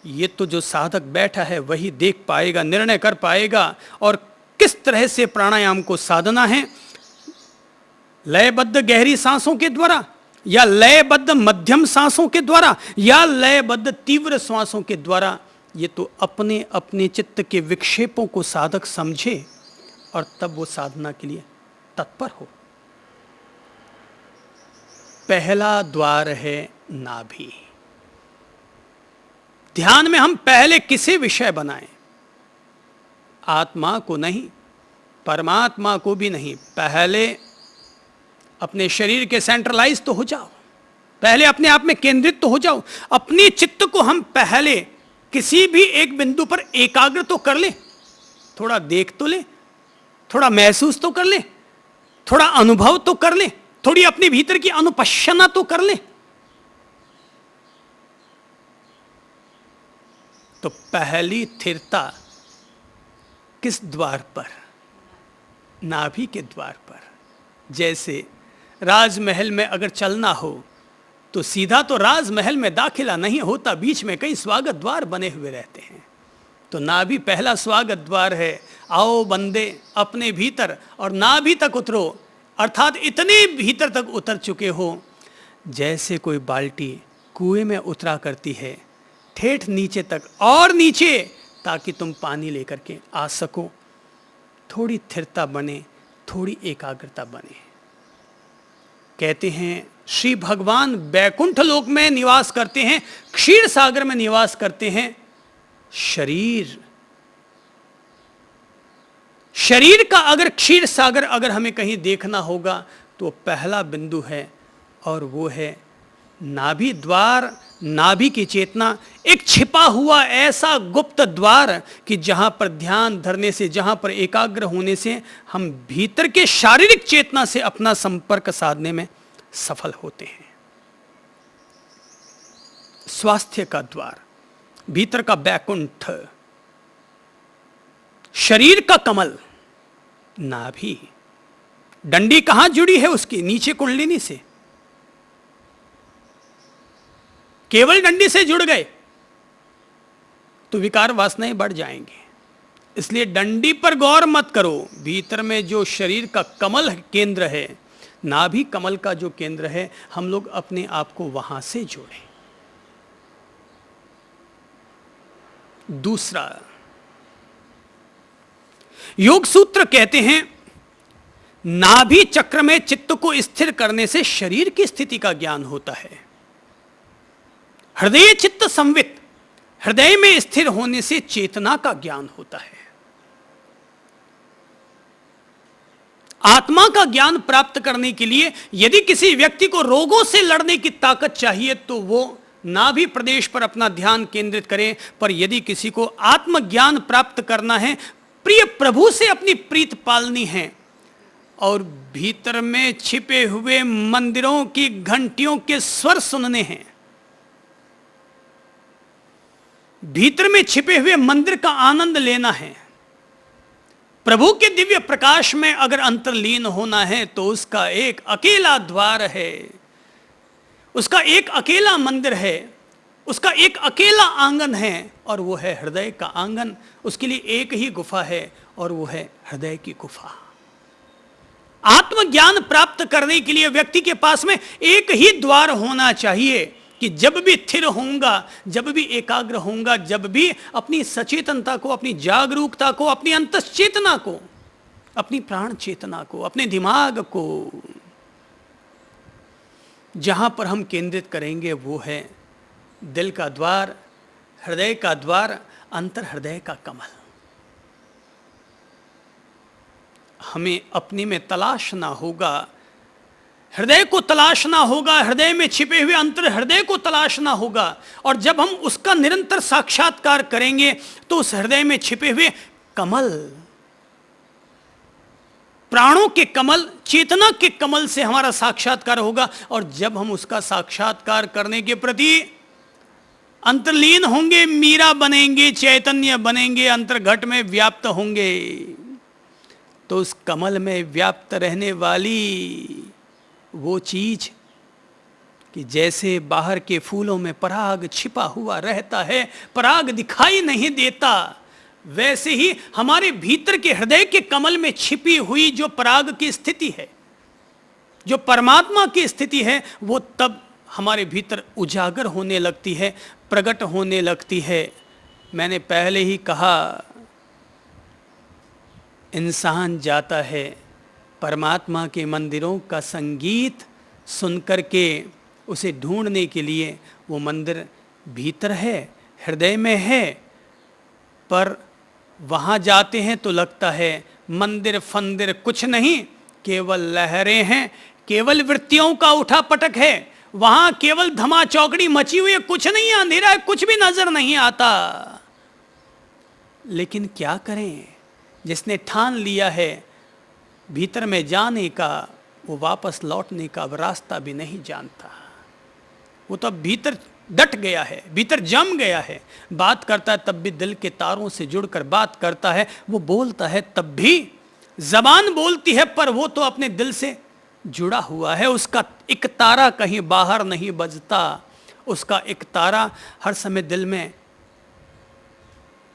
ये तो जो साधक बैठा है वही देख पाएगा, निर्णय कर पाएगा और किस तरह से प्राणायाम को साधना है, लयबद्ध गहरी सांसों के द्वारा या लयबद्ध मध्यम सांसों के द्वारा या लयबद्ध तीव्र श्वासों के द्वारा। ये तो अपने अपने चित्त के विक्षेपों को साधक समझे और तब वो साधना के लिए तत्पर हो। पहला द्वार है नाभि। ध्यान में हम पहले किसे विषय बनाएं? आत्मा को नहीं, परमात्मा को भी नहीं। पहले अपने शरीर के सेंट्रलाइज तो हो जाओ, पहले अपने आप में केंद्रित तो हो जाओ। अपने चित्त को हम पहले किसी भी एक बिंदु पर एकाग्र तो कर ले, थोड़ा देख तो ले, थोड़ा महसूस तो कर ले, थोड़ा अनुभव तो कर ले, थोड़ी अपने भीतर की अनुपश्यना तो कर ले। तो पहली स्थिरता किस द्वार पर? नाभि के द्वार पर। जैसे राजमहल में अगर चलना हो तो सीधा तो राजमहल में दाखिला नहीं होता, बीच में कई स्वागत द्वार बने हुए रहते हैं। तो नाभि पहला स्वागत द्वार है। आओ बंदे अपने भीतर, और नाभि तक उतरो, अर्थात इतने भीतर तक उतर चुके हो जैसे कोई बाल्टी कुएं में उतरा करती है, ठेठ नीचे तक और नीचे, ताकि तुम पानी लेकर के आ सको। थोड़ी स्थिरता बने, थोड़ी एकाग्रता बने। कहते हैं श्री भगवान बैकुंठ लोक में निवास करते हैं, क्षीर सागर में निवास करते हैं। शरीर का अगर क्षीर सागर अगर हमें कहीं देखना होगा तो पहला बिंदु है, और वो है नाभि द्वार। नाभि की चेतना एक छिपा हुआ ऐसा गुप्त द्वार कि जहां पर ध्यान धरने से, जहां पर एकाग्र होने से हम भीतर के शारीरिक चेतना से अपना संपर्क साधने में सफल होते हैं। स्वास्थ्य का द्वार, भीतर का बैकुंठ, शरीर का कमल नाभि। डंडी कहां जुड़ी है उसकी? नीचे कुंडलिनी से। केवल डंडी से जुड़ गए तो विकार वासनाएं बढ़ जाएंगे। इसलिए डंडी पर गौर मत करो। भीतर में जो शरीर का कमल केंद्र है, नाभि कमल का जो केंद्र है, हम लोग अपने आप को वहां से जोड़ें। दूसरा, योग सूत्र कहते हैं नाभि चक्र में चित्त को स्थिर करने से शरीर की स्थिति का ज्ञान होता है। हृदय चित्त संवित, हृदय में स्थिर होने से चेतना का ज्ञान होता है। आत्मा का ज्ञान प्राप्त करने के लिए यदि किसी व्यक्ति को रोगों से लड़ने की ताकत चाहिए तो वो नाभि प्रदेश पर अपना ध्यान केंद्रित करे। पर यदि किसी को आत्मज्ञान प्राप्त करना है, प्रिय प्रभु से अपनी प्रीत पालनी है, और भीतर में छिपे हुए मंदिरों की घंटियों के स्वर सुनने हैं, भीतर में छिपे हुए मंदिर का आनंद लेना है, प्रभु के दिव्य प्रकाश में अगर अंतर्लीन होना है, तो उसका एक अकेला द्वार है, उसका एक अकेला मंदिर है, उसका एक अकेला आंगन है, और वो है हृदय का आंगन। उसके लिए एक ही गुफा है, और वो है हृदय की गुफा। आत्मज्ञान प्राप्त करने के लिए व्यक्ति के पास में एक ही द्वार होना चाहिए कि जब भी स्थिर होऊंगा, जब भी एकाग्र होऊंगा, जब भी अपनी सचेतनता को, अपनी जागरूकता को, अपनी अंतश्चेतना को, अपनी प्राण चेतना को, अपने दिमाग को जहां पर हम केंद्रित करेंगे, वो है दिल का द्वार, हृदय का द्वार, अंतर हृदय का कमल। हमें अपने में तलाशना होगा, हृदय को तलाशना होगा, हृदय में छिपे हुए अंतर हृदय को तलाशना होगा। और जब हम उसका निरंतर साक्षात्कार करेंगे तो उस हृदय में छिपे हुए कमल, प्राणों के कमल, चेतना के कमल से हमारा साक्षात्कार होगा। और जब हम उसका साक्षात्कार करने के प्रति अंतर्लीन होंगे, मीरा बनेंगे, चैतन्य बनेंगे, अंतर्घट में व्याप्त होंगे, तो उस कमल में व्याप्त रहने वाली वो चीज कि जैसे बाहर के फूलों में पराग छिपा हुआ रहता है, पराग दिखाई नहीं देता, वैसे ही हमारे भीतर के हृदय के कमल में छिपी हुई जो पराग की स्थिति है, जो परमात्मा की स्थिति है, वो तब हमारे भीतर उजागर होने लगती है, प्रकट होने लगती है। मैंने पहले ही कहा, इंसान जाता है परमात्मा के मंदिरों का संगीत सुनकर के उसे ढूंढने के लिए। वो मंदिर भीतर है, हृदय में है, पर वहाँ जाते हैं तो लगता है मंदिर फंदिर कुछ नहीं, केवल लहरें हैं, केवल वृत्तियों का उठा पटक है। वहाँ केवल धमा चौकड़ी मची हुई है, कुछ नहीं, अंधेरा है, कुछ भी नजर नहीं आता। लेकिन क्या करें, जिसने ठान लिया है भीतर में जाने का, वो वापस लौटने का अब रास्ता भी नहीं जानता। वो तो अब भीतर डट गया है, भीतर जम गया है। बात करता है तब भी दिल के तारों से जुड़कर बात करता है। वो बोलता है तब भी जबान बोलती है, पर वो तो अपने दिल से जुड़ा हुआ है। उसका एक तारा कहीं बाहर नहीं बजता, उसका एक तारा हर समय दिल में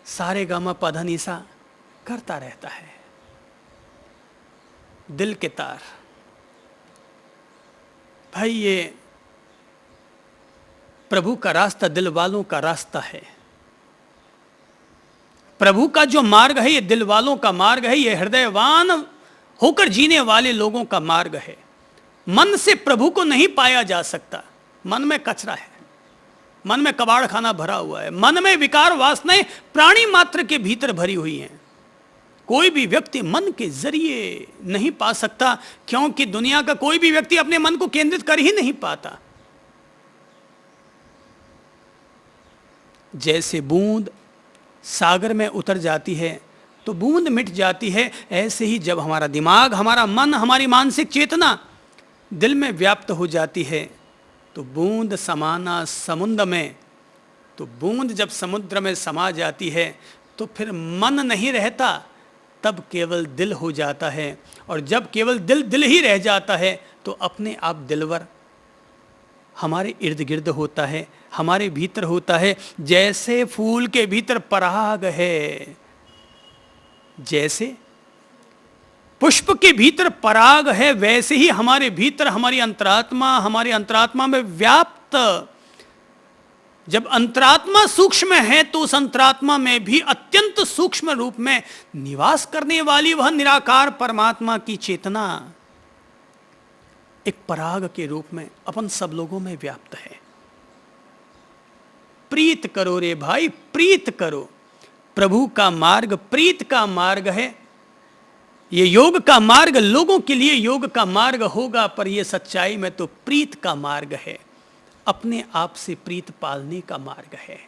सारे गामा पधा निसा करता रहता है। दिल के तार, भाई ये प्रभु का रास्ता दिल वालों का रास्ता है। प्रभु का जो मार्ग है ये दिल वालों का मार्ग है, ये हृदयवान होकर जीने वाले लोगों का मार्ग है। मन से प्रभु को नहीं पाया जा सकता। मन में कचरा है, मन में कबाड़ खाना भरा हुआ है, मन में विकार वासनाएं प्राणी मात्र के भीतर भरी हुई हैं। कोई भी व्यक्ति मन के जरिए नहीं पा सकता, क्योंकि दुनिया का कोई भी व्यक्ति अपने मन को केंद्रित कर ही नहीं पाता। जैसे बूंद सागर में उतर जाती है तो बूंद मिट जाती है, ऐसे ही जब हमारा दिमाग, हमारा मन, हमारी मानसिक चेतना दिल में व्याप्त हो जाती है तो बूंद समाना समुद्र में। तो बूंद जब समुद्र में समा जाती है तो फिर मन नहीं रहता, तब केवल दिल हो जाता है। और जब केवल दिल दिल ही रह जाता है तो अपने आप दिलवर हमारे इर्द गिर्द होता है, हमारे भीतर होता है। जैसे फूल के भीतर पराग है, जैसे पुष्प के भीतर पराग है, वैसे ही हमारे भीतर हमारी अंतरात्मा में व्याप्त। जब अंतरात्मा सूक्ष्म है तो उस अंतरात्मा में भी अत्यंत सूक्ष्म रूप में निवास करने वाली वह निराकार परमात्मा की चेतना एक पराग के रूप में अपन सब लोगों में व्याप्त है। प्रीत करो रे भाई, प्रीत करो। प्रभु का मार्ग प्रीत का मार्ग है। ये योग का मार्ग लोगों के लिए योग का मार्ग होगा, पर यह सच्चाई में तो प्रीत का मार्ग है, अपने आप से प्रीत पालने का मार्ग है।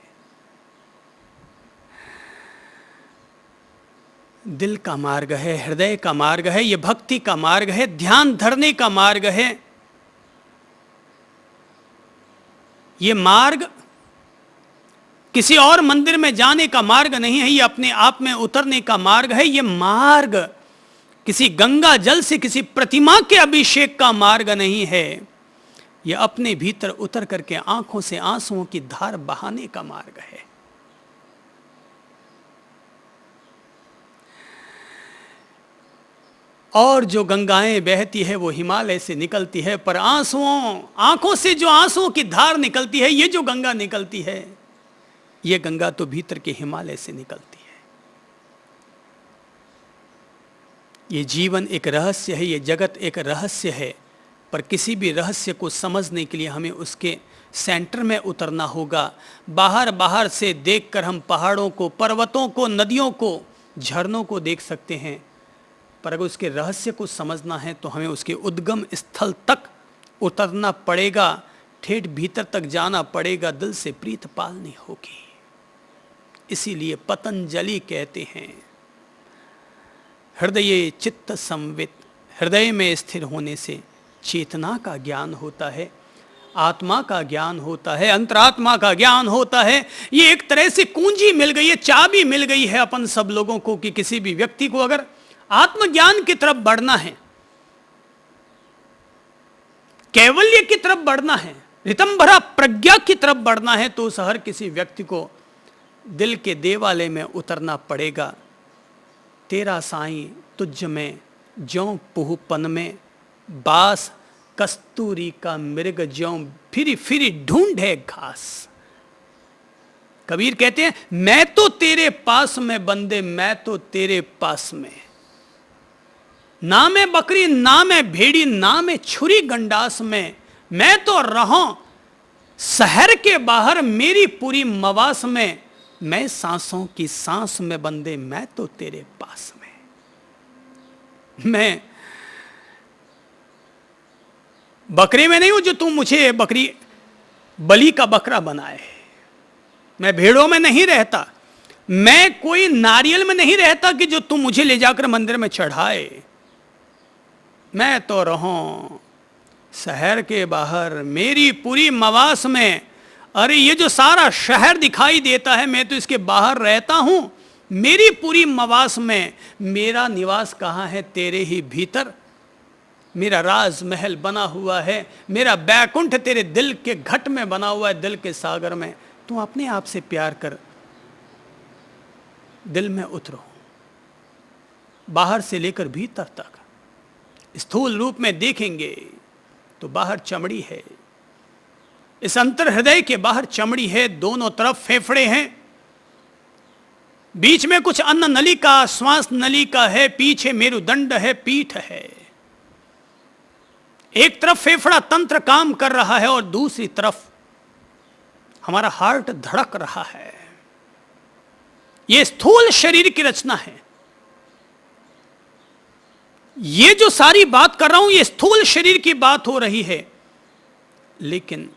दिल का मार्ग है, हृदय का मार्ग है, ये भक्ति का मार्ग है, ध्यान धरने का मार्ग है। ये मार्ग किसी और मंदिर में जाने का मार्ग नहीं है, ये अपने आप में उतरने का मार्ग है। ये मार्ग किसी गंगा जल से, किसी प्रतिमा के अभिषेक का मार्ग नहीं है। यह अपने भीतर उतर करके आंखों से आंसुओं की धार बहाने का मार्ग है। और जो गंगाएं बहती है वो हिमालय से निकलती है, पर आंखों से जो आंसुओं की धार निकलती है, ये जो गंगा निकलती है, ये गंगा तो भीतर के हिमालय से निकलती है। ये जीवन एक रहस्य है, ये जगत एक रहस्य है, पर किसी भी रहस्य को समझने के लिए हमें उसके सेंटर में उतरना होगा। बाहर से देखकर हम पहाड़ों को, पर्वतों को, नदियों को, झरनों को देख सकते हैं, पर अगर उसके रहस्य को समझना है तो हमें उसके उद्गम स्थल तक उतरना पड़ेगा, ठेठ भीतर तक जाना पड़ेगा, दिल से प्रीत पालनी होगी। इसीलिए पतंजलि कहते हैं, हृदय चित्त संवित, हृदय में स्थिर होने से चेतना का ज्ञान होता है, आत्मा का ज्ञान होता है, अंतरात्मा का ज्ञान होता है। ये एक तरह से कुंजी मिल गई है, चाबी मिल गई है अपन सब लोगों को कि किसी भी व्यक्ति को अगर आत्मज्ञान की तरफ बढ़ना है, कैवल्य की तरफ बढ़ना है, ऋतंभरा प्रज्ञा की तरफ बढ़ना है, तो उस हर किसी व्यक्ति को दिल के देवालय में उतरना पड़ेगा। तेरा साईं तुझ में ज्यों पुहपन में बास, कस्तूरी का मृग ज्यों फिरी फिरी ढूंढे घास। कबीर कहते हैं, मैं तो तेरे पास में बंदे, मैं तो तेरे पास में, ना मैं बकरी ना मैं भेड़ी ना मैं छुरी गंडास में, मैं तो रहूं शहर के बाहर मेरी पूरी मवास में, मैं सांसों की सांस में बंदे, मैं तो तेरे पास में। मैं बकरे में नहीं हूं जो तू मुझे बकरी बलि का बकरा बनाए, मैं भेड़ों में नहीं रहता, मैं कोई नारियल में नहीं रहता कि जो तू मुझे ले जाकर मंदिर में चढ़ाए, मैं तो रहूं शहर के बाहर मेरी पूरी मवास में। अरे ये जो सारा शहर दिखाई देता है, मैं तो इसके बाहर रहता हूं, मेरी पूरी मवास में। मेरा निवास कहाँ है? तेरे ही भीतर। मेरा राज महल बना हुआ है, मेरा बैकुंठ तेरे दिल के घट में बना हुआ है, दिल के सागर में। तू अपने आप से प्यार कर, दिल में उतरो, बाहर से लेकर भीतर तक। स्थूल रूप में देखेंगे तो बाहर चमड़ी है, इस अंतर हृदय के बाहर चमड़ी है, दोनों तरफ फेफड़े हैं, बीच में कुछ अन्न नलिका श्वास नलिका है, पीछे मेरुदंड है, पीठ है। एक तरफ फेफड़ा तंत्र काम कर रहा है और दूसरी तरफ हमारा हार्ट धड़क रहा है। यह स्थूल शरीर की रचना है। ये जो सारी बात कर रहा हूं, ये स्थूल शरीर की बात हो रही है, लेकिन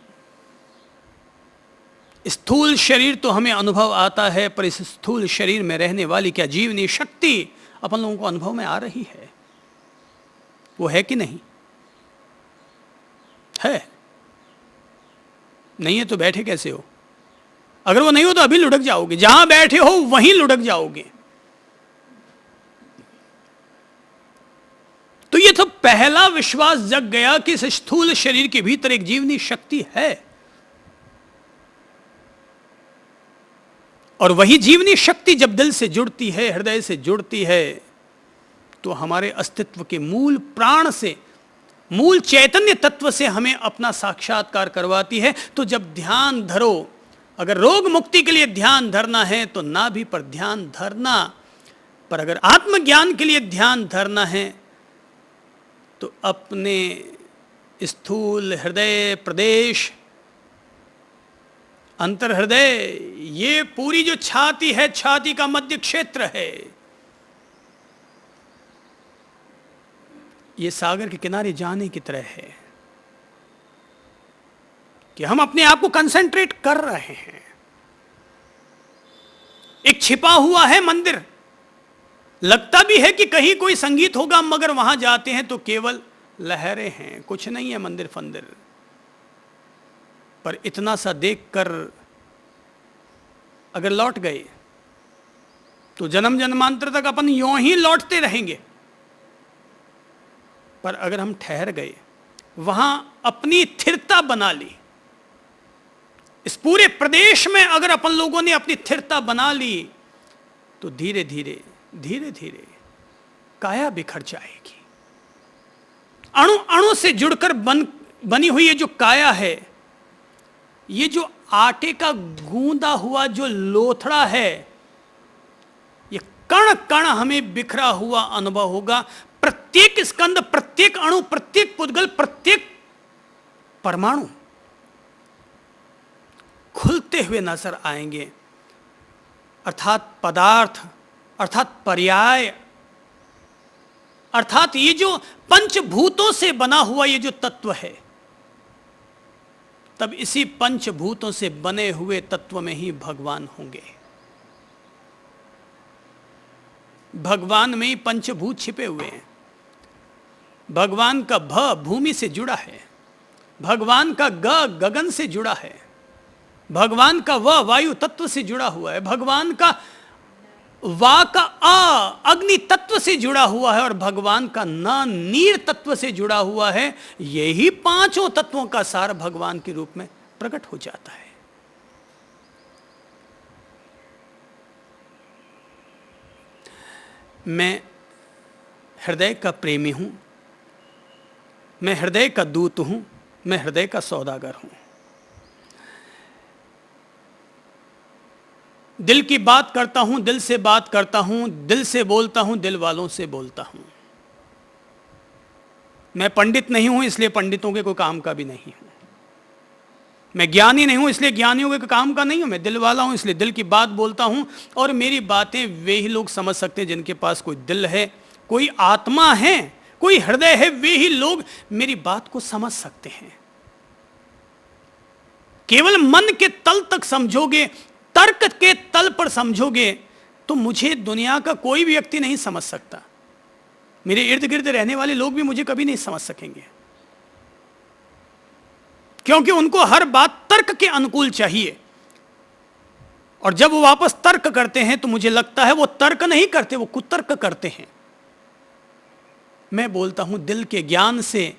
स्थूल शरीर तो हमें अनुभव आता है, पर इस स्थूल शरीर में रहने वाली क्या जीवनी शक्ति अपन लोगों को अनुभव में आ रही है? वो है कि नहीं है? नहीं है तो बैठे कैसे हो? अगर वो नहीं हो तो अभी लुढ़क जाओगे, जहां बैठे हो वहीं लुढ़क जाओगे। तो ये तो पहला विश्वास जग गया कि इस स्थूल शरीर के भीतर एक जीवनी शक्ति है, और वही जीवनी शक्ति जब दिल से जुड़ती है, हृदय से जुड़ती है, तो हमारे अस्तित्व के मूल प्राण से, मूल चैतन्य तत्व से हमें अपना साक्षात्कार करवाती है। तो जब ध्यान धरो, अगर रोग मुक्ति के लिए ध्यान धरना है तो नाभि पर ध्यान धरना, पर अगर आत्मज्ञान के लिए ध्यान धरना है तो अपने स्थूल हृदय प्रदेश, अंतर हृदय, ये पूरी जो छाती है, छाती का मध्य क्षेत्र है, ये सागर के किनारे जाने की तरह है कि हम अपने आप को कंसंट्रेट कर रहे हैं। एक छिपा हुआ है मंदिर, लगता भी है कि कहीं कोई संगीत होगा, मगर वहां जाते हैं तो केवल लहरें हैं, कुछ नहीं है मंदिर फंदिर। पर इतना सा देखकर अगर लौट गए तो जन्म जन्मांतर तक अपन यूं ही लौटते रहेंगे। पर अगर हम ठहर गए, वहां अपनी स्थिरता बना ली, इस पूरे प्रदेश में अगर अपन लोगों ने अपनी स्थिरता बना ली, तो धीरे धीरे धीरे धीरे काया बिखर जाएगी। अणु अणु से जुड़कर बनी हुई ये जो काया है, ये जो आटे का गूंदा हुआ जो लोथड़ा है, ये कण कण हमें बिखरा हुआ अनुभव होगा। प्रत्येक स्कंद, प्रत्येक अणु, प्रत्येक पुद्गल, प्रत्येक परमाणु खुलते हुए नजर आएंगे। अर्थात पदार्थ, अर्थात पर्याय, अर्थात ये जो पंचभूतों से बना हुआ ये जो तत्व है, तब इसी पंचभूतों से बने हुए तत्व में ही भगवान होंगे। भगवान में ही पंचभूत छिपे हुए हैं। भगवान का भ भूमि से जुड़ा है, भगवान का ग गगन से जुड़ा है, भगवान का व वायु तत्व से जुड़ा हुआ है, भगवान का वा का आ अग्नि तत्व से जुड़ा हुआ है, और भगवान का न नीर तत्व से जुड़ा हुआ है। यही पांचों तत्वों का सार भगवान के रूप में प्रकट हो जाता है। मैं हृदय का प्रेमी हूं, मैं हृदय का दूत हूं, मैं हृदय का सौदागर हूं। दिल की बात करता हूं, दिल से बात करता हूं, दिल से बोलता हूं, दिल वालों से बोलता हूं। मैं पंडित नहीं हूं इसलिए पंडितों के कोई काम का भी नहीं हूं। मैं ज्ञानी नहीं हूं इसलिए ज्ञानियों के काम का नहीं हूं। मैं दिल वाला हूं इसलिए दिल की बात बोलता हूं। और मेरी बातें वे ही लोग समझ सकते हैं जिनके पास कोई दिल है, कोई आत्मा है, कोई हृदय है। वे ही लोग मेरी बात को समझ सकते हैं। केवल मन के तल तक समझोगे, तर्क के तल पर समझोगे तो मुझे दुनिया का कोई भी व्यक्ति नहीं समझ सकता। मेरे इर्द गिर्द रहने वाले लोग भी मुझे कभी नहीं समझ सकेंगे, क्योंकि उनको हर बात तर्क के अनुकूल चाहिए। और जब वो वापस तर्क करते हैं तो मुझे लगता है वो तर्क नहीं करते, वो कुतर्क करते हैं। मैं बोलता हूं दिल के ज्ञान से,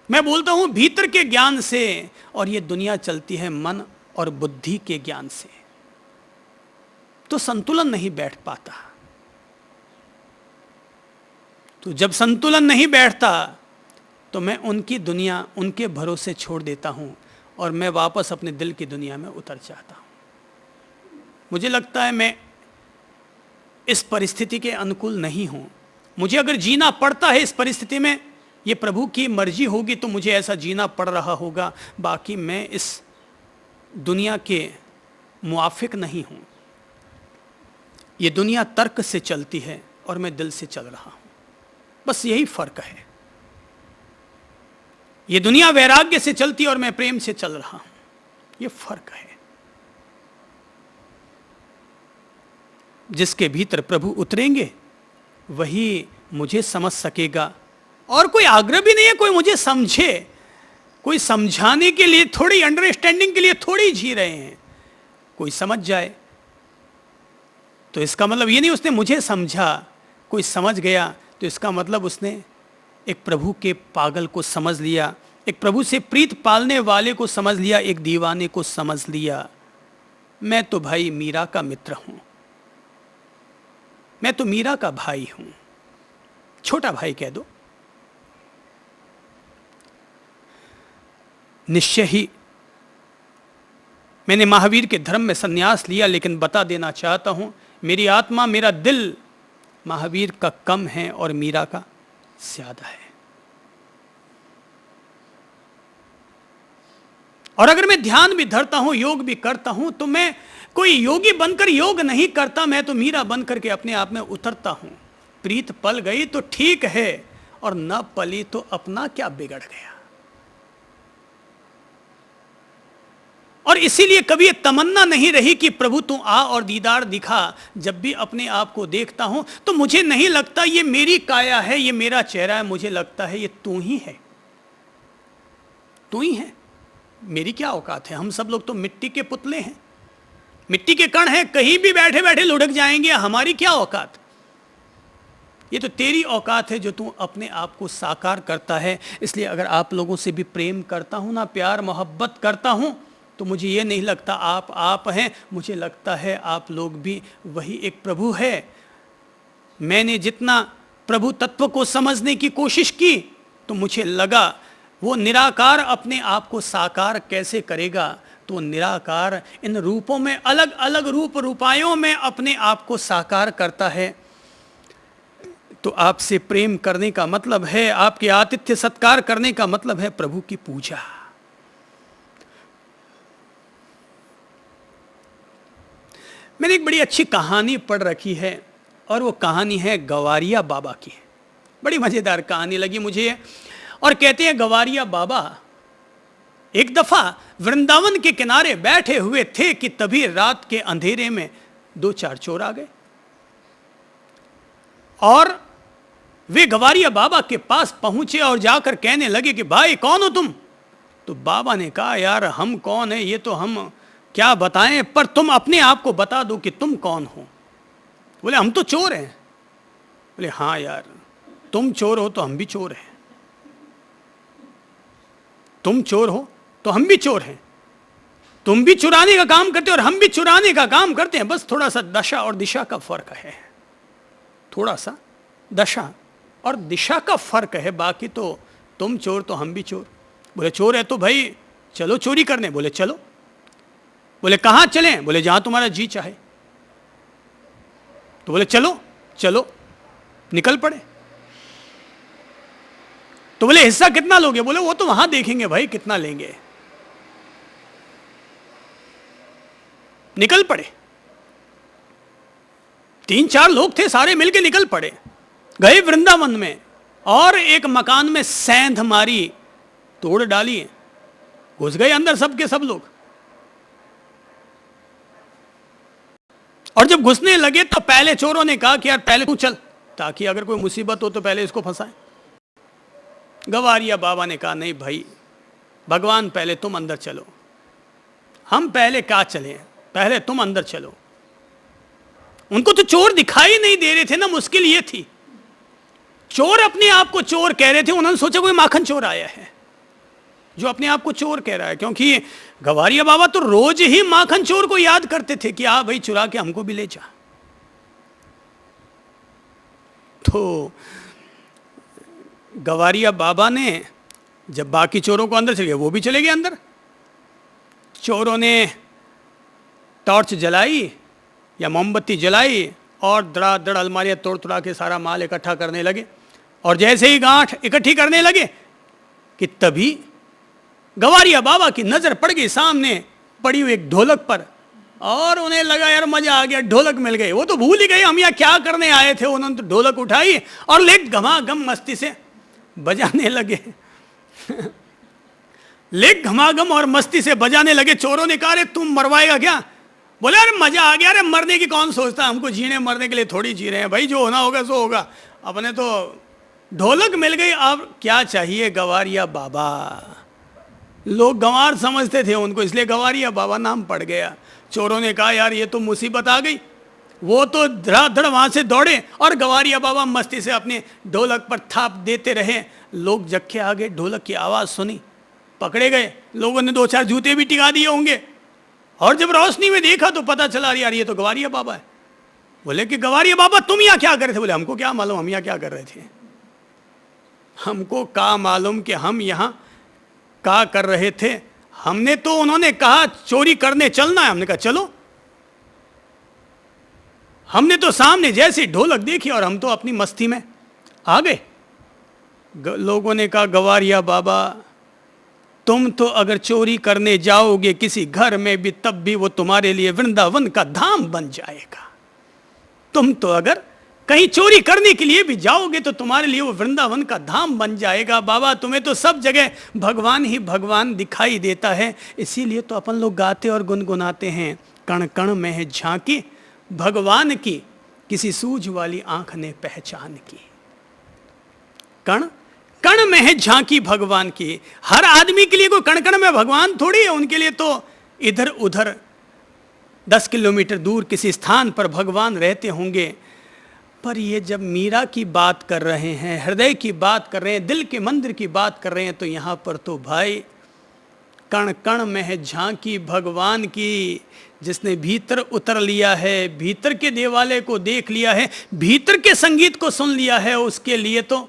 मैं बोलता हूं भीतर के ज्ञान से, और ये दुनिया चलती है मन और बुद्धि के ज्ञान से। तो संतुलन नहीं बैठ पाता। तो जब संतुलन नहीं बैठता तो मैं उनकी दुनिया उनके भरोसे छोड़ देता हूं और मैं वापस अपने दिल की दुनिया में उतर जाता हूं। मुझे लगता है मैं इस परिस्थिति के अनुकूल नहीं हूं। मुझे अगर जीना पड़ता है इस परिस्थिति में, ये प्रभु की मर्जी होगी तो मुझे ऐसा जीना पड़ रहा होगा। बाकी मैं इस दुनिया के मुआफिक नहीं हूं। ये दुनिया तर्क से चलती है और मैं दिल से चल रहा हूं। बस यही फर्क है। ये दुनिया वैराग्य से चलती और मैं प्रेम से चल रहा हूं। ये फर्क है। जिसके भीतर प्रभु उतरेंगे वही मुझे समझ सकेगा। और कोई आग्रह भी नहीं है कोई मुझे समझे। कोई समझाने के लिए थोड़ी, अंडरस्टैंडिंग के लिए थोड़ी जी रहे हैं। कोई समझ जाए तो इसका मतलब ये नहीं उसने मुझे समझा। कोई समझ गया तो इसका मतलब उसने एक प्रभु के पागल को समझ लिया, एक प्रभु से प्रीत पालने वाले को समझ लिया, एक दीवाने को समझ लिया। मैं तो भाई मीरा का मित्र हूं, मैं तो मीरा का भाई हूं, छोटा भाई कह दो। निश्चय ही मैंने महावीर के धर्म में संन्यास लिया, लेकिन बता देना चाहता हूं मेरी आत्मा, मेरा दिल महावीर का कम है और मीरा का ज्यादा है। और अगर मैं ध्यान भी धरता हूं, योग भी करता हूं, तो मैं कोई योगी बनकर योग नहीं करता। मैं तो मीरा बनकर के अपने आप में उतरता हूं। प्रीत पल गई तो ठीक है, और न पली तो अपना क्या बिगड़ गया। और इसीलिए कभी ये तमन्ना नहीं रही कि प्रभु तू आ और दीदार दिखा। जब भी अपने आप को देखता हूं तो मुझे नहीं लगता ये मेरी काया है, ये मेरा चेहरा है। मुझे लगता है ये तू ही है, तू ही है। मेरी क्या औकात है? हम सब लोग तो मिट्टी के पुतले हैं, मिट्टी के कण हैं, कहीं भी बैठे बैठे लुढ़क जाएंगे। हमारी क्या औकात? ये तो तेरी औकात है जो तू अपने आप को साकार करता है। इसलिए अगर आप लोगों से भी प्रेम करता हूं ना, प्यार मोहब्बत करता हूं, तो मुझे ये नहीं लगता आप हैं। मुझे लगता है आप लोग भी वही एक प्रभु है। मैंने जितना प्रभु तत्व को समझने की कोशिश की तो मुझे लगा वो निराकार अपने आप को साकार कैसे करेगा। तो निराकार इन रूपों में, अलग अलग रूपायों में अपने आप को साकार करता है। तो आपसे प्रेम करने का मतलब है, आपके आतिथ्य सत्कार करने का मतलब है प्रभु की पूजा। मैंने एक बड़ी अच्छी कहानी पढ़ रखी है और वो कहानी है गवारिया बाबा की। बड़ी मजेदार कहानी लगी मुझे। और कहते हैं गवारिया बाबा एक दफा वृंदावन के किनारे बैठे हुए थे कि तभी रात के अंधेरे में 2-4 चोर आ गए और वे गवारिया बाबा के पास पहुंचे और जाकर कहने लगे कि भाई कौन हो तुम? तो बाबा ने कहा यार हम कौन है ये तो हम क्या बताएं, पर तुम अपने आप को बता दो कि तुम कौन हो। बोले हम तो चोर हैं। बोले हाँ यार तुम चोर हो तो हम भी चोर हैं, तुम चोर हो तो हम भी चोर हैं। तुम भी चुराने का काम करते हो और हम भी चुराने का काम करते हैं। बस थोड़ा सा दशा और दिशा का फर्क है, थोड़ा सा दशा और दिशा का फर्क है। बाकी तो तुम चोर तो हम भी चोर। बोले चोर है तो भाई चलो चोरी करने। बोले चलो। बोले कहाँ चलें? बोले जहां तुम्हारा जी चाहे। तो बोले चलो चलो, निकल पड़े। तो बोले हिस्सा कितना लोगे? बोले वो तो वहां देखेंगे भाई कितना लेंगे। निकल पड़े। 3-4 लोग थे, सारे मिलके निकल पड़े, गए वृंदावन में और एक मकान में सेंध मारी, तोड़ डाली, घुस गए अंदर सब के सब लोग। और जब घुसने लगे तो पहले चोरों ने कहा कि यार पहले तू चल, ताकि अगर कोई मुसीबत हो तो पहले इसको फंसाए। गवारिया बाबा ने कहा नहीं भाई, भगवान पहले तुम अंदर चलो, हम पहले क्या चले, पहले तुम अंदर चलो। उनको तो चोर दिखाई नहीं दे रहे थे ना, मुश्किल ये थी। चोर अपने आप को चोर कह रहे थे, उन्होंने सोचा कोई माखन चोर आया है जो अपने आप को चोर कह रहा है, क्योंकि गवारिया बाबा तो रोज ही माखन चोर को याद करते थे कि आ भाई चुरा के हमको भी ले जा। तो गवारिया बाबा ने जब बाकी चोरों को अंदर चले गए, वो भी चले गए अंदर। चोरों ने टॉर्च जलाई या मोमबत्ती जलाई और धड़ाधड़ अलमारियां तोड़ तोड़ा के सारा माल इकट्ठा करने लगे। और जैसे ही गांठ इकट्ठी करने लगे कि तभी गवारिया बाबा की नजर पड़ गई सामने पड़ी हुई एक ढोलक पर, और उन्हें लगा यार मजा आ गया, ढोलक मिल गई। वो तो भूल ही गए हम यहाँ क्या करने आए थे। उन्होंने तो ढोलक उठाई और लेक घमाघम मस्ती से बजाने लगे। लेक घमाघम और मस्ती से बजाने लगे। चोरों ने कहा अरे तुम मरवाएगा क्या? बोले अरे मजा आ गया, अरे मरने की कौन सोचता, हमको जीने मरने के लिए थोड़ी जी रहे हैं भाई, जो होना होगा सो होगा। अपने तो ढोलक मिल गई, अब क्या चाहिए गवारिया बाबा। लोग गंवार समझते थे उनको, इसलिए गवारिया बाबा नाम पड़ गया। चोरों ने कहा यार ये तो मुसीबत आ गई। वो तो धड़ाधड़ वहां से दौड़े और गवारिया बाबा मस्ती से अपने ढोलक पर थाप देते रहे। लोग जक्के आ गए, ढोलक की आवाज सुनी, पकड़े गए। लोगों ने 2-4 जूते भी टिका दिए होंगे, और जब रोशनी में देखा तो पता चला यार ये तो गवारिया बाबा है। बोले कि गवारिया बाबा तुम यहाँ क्या कर रहे थे? बोले हमको क्या मालूम हम यहाँ क्या कर रहे थे, हमको क्या मालूम कि हम यहाँ क्या कर रहे थे। हमने तो, उन्होंने कहा चोरी करने चलना है, हमने कहा चलो। हमने तो सामने जैसी ढोलक देखी और हम तो अपनी मस्ती में आ गए। लोगों ने कहा गवारिया बाबा तुम तो अगर चोरी करने जाओगे किसी घर में भी, तब भी वो तुम्हारे लिए वृंदावन का धाम बन जाएगा। तुम तो अगर कहीं चोरी करने के लिए भी जाओगे तो तुम्हारे लिए वो वृंदावन का धाम बन जाएगा। बाबा तुम्हें तो सब जगह भगवान ही भगवान दिखाई देता है, इसीलिए तो अपन लोग गाते और गुनगुनाते हैं, कण कण में है झांकी भगवान की, किसी सूझ वाली आंख ने पहचान की। कण कण में है झांकी भगवान की। हर आदमी के लिए कोई कण कण में भगवान थोड़ी है, उनके लिए तो इधर उधर 10 किलोमीटर दूर किसी स्थान पर भगवान रहते होंगे। पर ये जब मीरा की बात कर रहे हैं, हृदय की बात कर रहे हैं, दिल के मंदिर की बात कर रहे हैं, तो यहाँ पर तो भाई कण कण में है झांकी भगवान की। जिसने भीतर उतर लिया है, भीतर के देवालय को देख लिया है, भीतर के संगीत को सुन लिया है, उसके लिए तो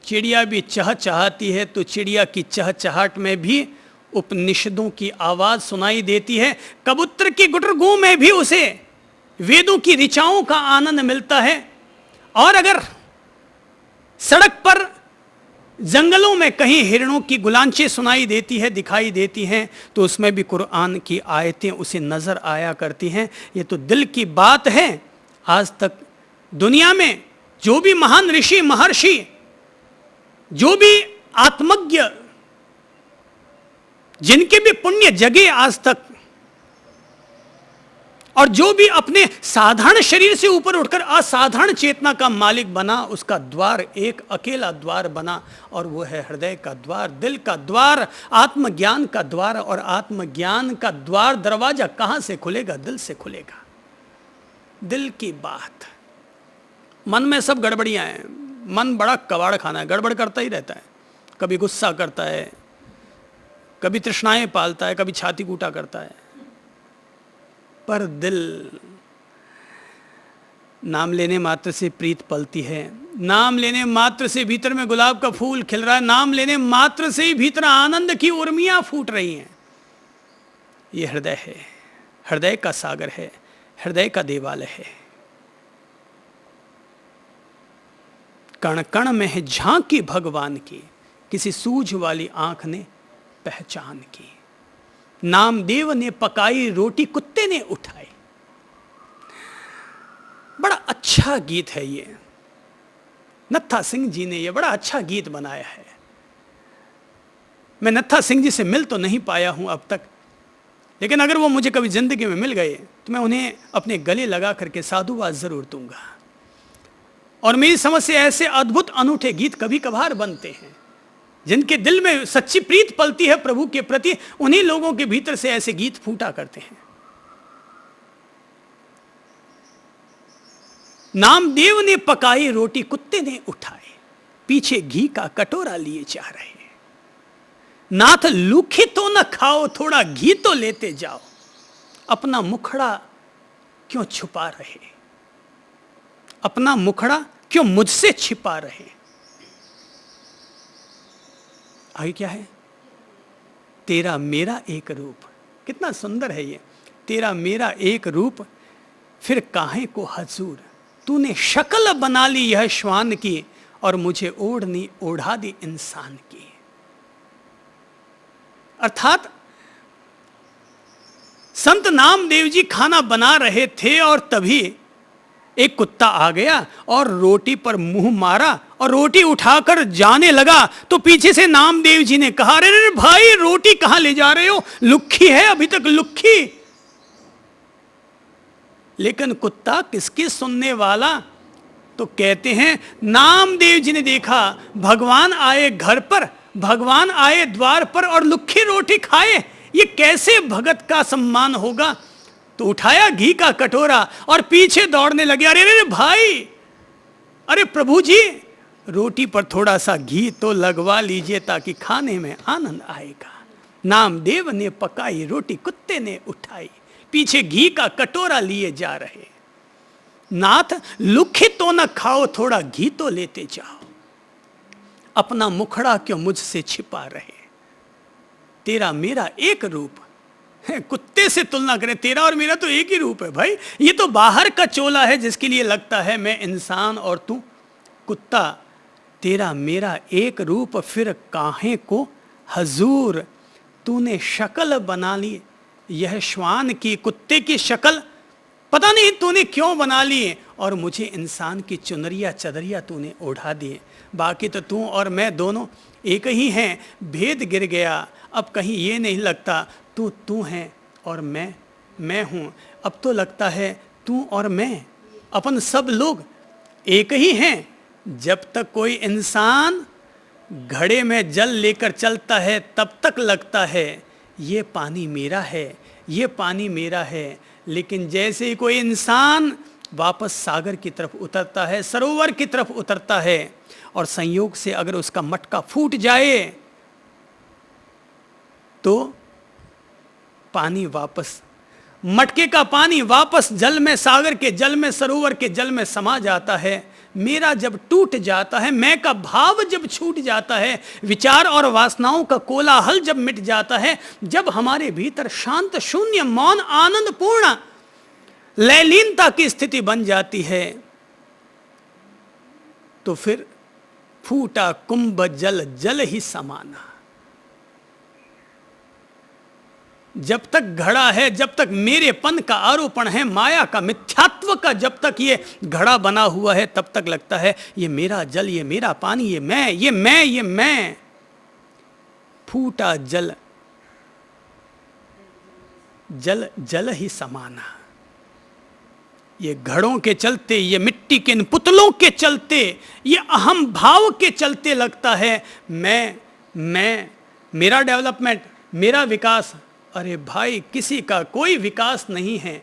चिड़िया भी चहचहाती है, तो चिड़िया की चहचहाट में भी उपनिषदों की आवाज सुनाई देती है। कबूतर की गुटरगू में भी उसे वेदों की ऋचाओं का आनंद मिलता है। और अगर सड़क पर जंगलों में कहीं हिरणों की गुलांचे सुनाई देती है, दिखाई देती हैं, तो उसमें भी कुरान की आयतें उसे नजर आया करती हैं। ये तो दिल की बात है। आज तक दुनिया में जो भी महान ऋषि महर्षि, जो भी आत्मज्ञ, जिनके भी पुण्य जगे आज तक, और जो भी अपने साधारण शरीर से ऊपर उठकर असाधारण चेतना का मालिक बना, उसका द्वार एक अकेला द्वार बना, और वो है हृदय का द्वार, दिल का द्वार, आत्मज्ञान का द्वार। और आत्मज्ञान का द्वार, दरवाजा कहां से खुलेगा? दिल से खुलेगा। दिल की बात। मन में सब गड़बड़ियां हैं, मन बड़ा कबाड़ खाना है, गड़बड़ करता ही रहता है। कभी गुस्सा करता है, कभी तृष्णाएं पालता है, कभी छाती कूटा करता है। पर दिल, नाम लेने मात्र से प्रीत पलती है, नाम लेने मात्र से भीतर में गुलाब का फूल खिल रहा है, नाम लेने मात्र से ही भीतर आनंद की उर्मियां फूट रही हैं। ये हृदय है, हृदय का सागर है, हृदय का देवालय है। कण कण में है झांकी भगवान की, किसी सूझ वाली आंख ने पहचान की। नामदेव ने पकाई रोटी, कुत्ते ने उठाई। बड़ा अच्छा गीत है ये, नत्था सिंह जी ने ये बड़ा अच्छा गीत बनाया है। मैं नत्था सिंह जी से मिल तो नहीं पाया हूं अब तक, लेकिन अगर वो मुझे कभी जिंदगी में मिल गए तो मैं उन्हें अपने गले लगा करके साधुवाद जरूर दूंगा। और मेरी समझ से ऐसे अद्भुत अनूठे गीत कभी कभार बनते हैं, जिनके दिल में सच्ची प्रीत पलती है प्रभु के प्रति, उन्हीं लोगों के भीतर से ऐसे गीत फूटा करते हैं। नामदेव ने पकाई रोटी, कुत्ते ने उठाए, पीछे घी का कटोरा लिए जा रहे। नाथ लूखी तो न खाओ, थोड़ा घी तो लेते जाओ, अपना मुखड़ा क्यों छुपा रहे, अपना मुखड़ा क्यों मुझसे छिपा रहे। आगे क्या है? तेरा मेरा एक रूप, कितना सुंदर है ये। तेरा मेरा एक रूप, फिर काहे को हजूर, तूने शक्ल बना ली यह श्वान की, और मुझे ओढ़नी ओढ़ा दी इंसान की। अर्थात संत नामदेव जी खाना बना रहे थे और तभी एक कुत्ता आ गया और रोटी पर मुंह मारा और रोटी उठाकर जाने लगा। तो पीछे से नामदेव जी ने कहा, अरे भाई रोटी कहां ले जा रहे हो, लुक्खी है अभी तक लुक्खी। लेकिन कुत्ता किसकी सुनने वाला, तो कहते हैं नामदेव जी ने देखा भगवान आए घर पर, भगवान आए द्वार पर और लुक्खी रोटी खाए, ये कैसे भगत का सम्मान होगा। तो उठाया घी का कटोरा और पीछे दौड़ने लगे, अरे अरे भाई, अरे प्रभु जी रोटी पर थोड़ा सा घी तो लगवा लीजिए ताकि खाने में आनंद आएगा। नामदेव ने पकाई रोटी, कुत्ते ने उठाई, पीछे घी का कटोरा लिए जा रहे। नाथ लुक्खी तो न खाओ, थोड़ा घी तो लेते जाओ, अपना मुखड़ा क्यों मुझसे छिपा रहे। तेरा मेरा एक रूप है, कुत्ते से तुलना करें, तेरा और मेरा तो एक ही रूप है भाई। ये तो बाहर का चोला है जिसके लिए लगता है मैं इंसान और तू कुत्ता। तेरा मेरा एक रूप, फिर काहे को हजूर, तूने शक्ल बना ली यह श्वान की, कुत्ते की शक्ल पता नहीं तूने क्यों बना ली, और मुझे इंसान की चुनरिया चदरिया तूने ओढ़ा दिए। बाकी तो तू और मैं दोनों एक ही हैं, भेद गिर गया, अब कहीं ये नहीं लगता तू है और मैं हूँ। अब तो लगता है तू और मैं, अपन सब लोग एक ही हैं। जब तक कोई इंसान घड़े में जल लेकर चलता है तब तक लगता है ये पानी मेरा है, ये पानी मेरा है। लेकिन जैसे ही कोई इंसान वापस सागर की तरफ उतरता है, सरोवर की तरफ उतरता है, और संयोग से अगर उसका मटका फूट जाए तो पानी वापस, मटके का पानी वापस जल में, सागर के जल में, सरोवर के जल में समा जाता है। मेरा जब टूट जाता है, मैं का भाव जब छूट जाता है, विचार और वासनाओं का कोलाहल जब मिट जाता है, जब हमारे भीतर शांत शून्य मौन आनंद पूर्ण लयलीनता की स्थिति बन जाती है, तो फिर फूटा कुंभ जल जल ही समाना। जब तक घड़ा है, जब तक मेरेपन का आरोपण है, माया का मिथ्यात्व का जब तक ये घड़ा बना हुआ है, तब तक लगता है ये मेरा जल, ये मेरा पानी, ये मैं, ये मैं, ये मैं। फूटा जल जल जल ही समाना। ये घड़ों के चलते, ये मिट्टी के इन पुतलों के चलते, ये अहम भाव के चलते लगता है मैं, मेरा डेवलपमेंट, मेरा विकास। अरे भाई, किसी का कोई विकास नहीं है।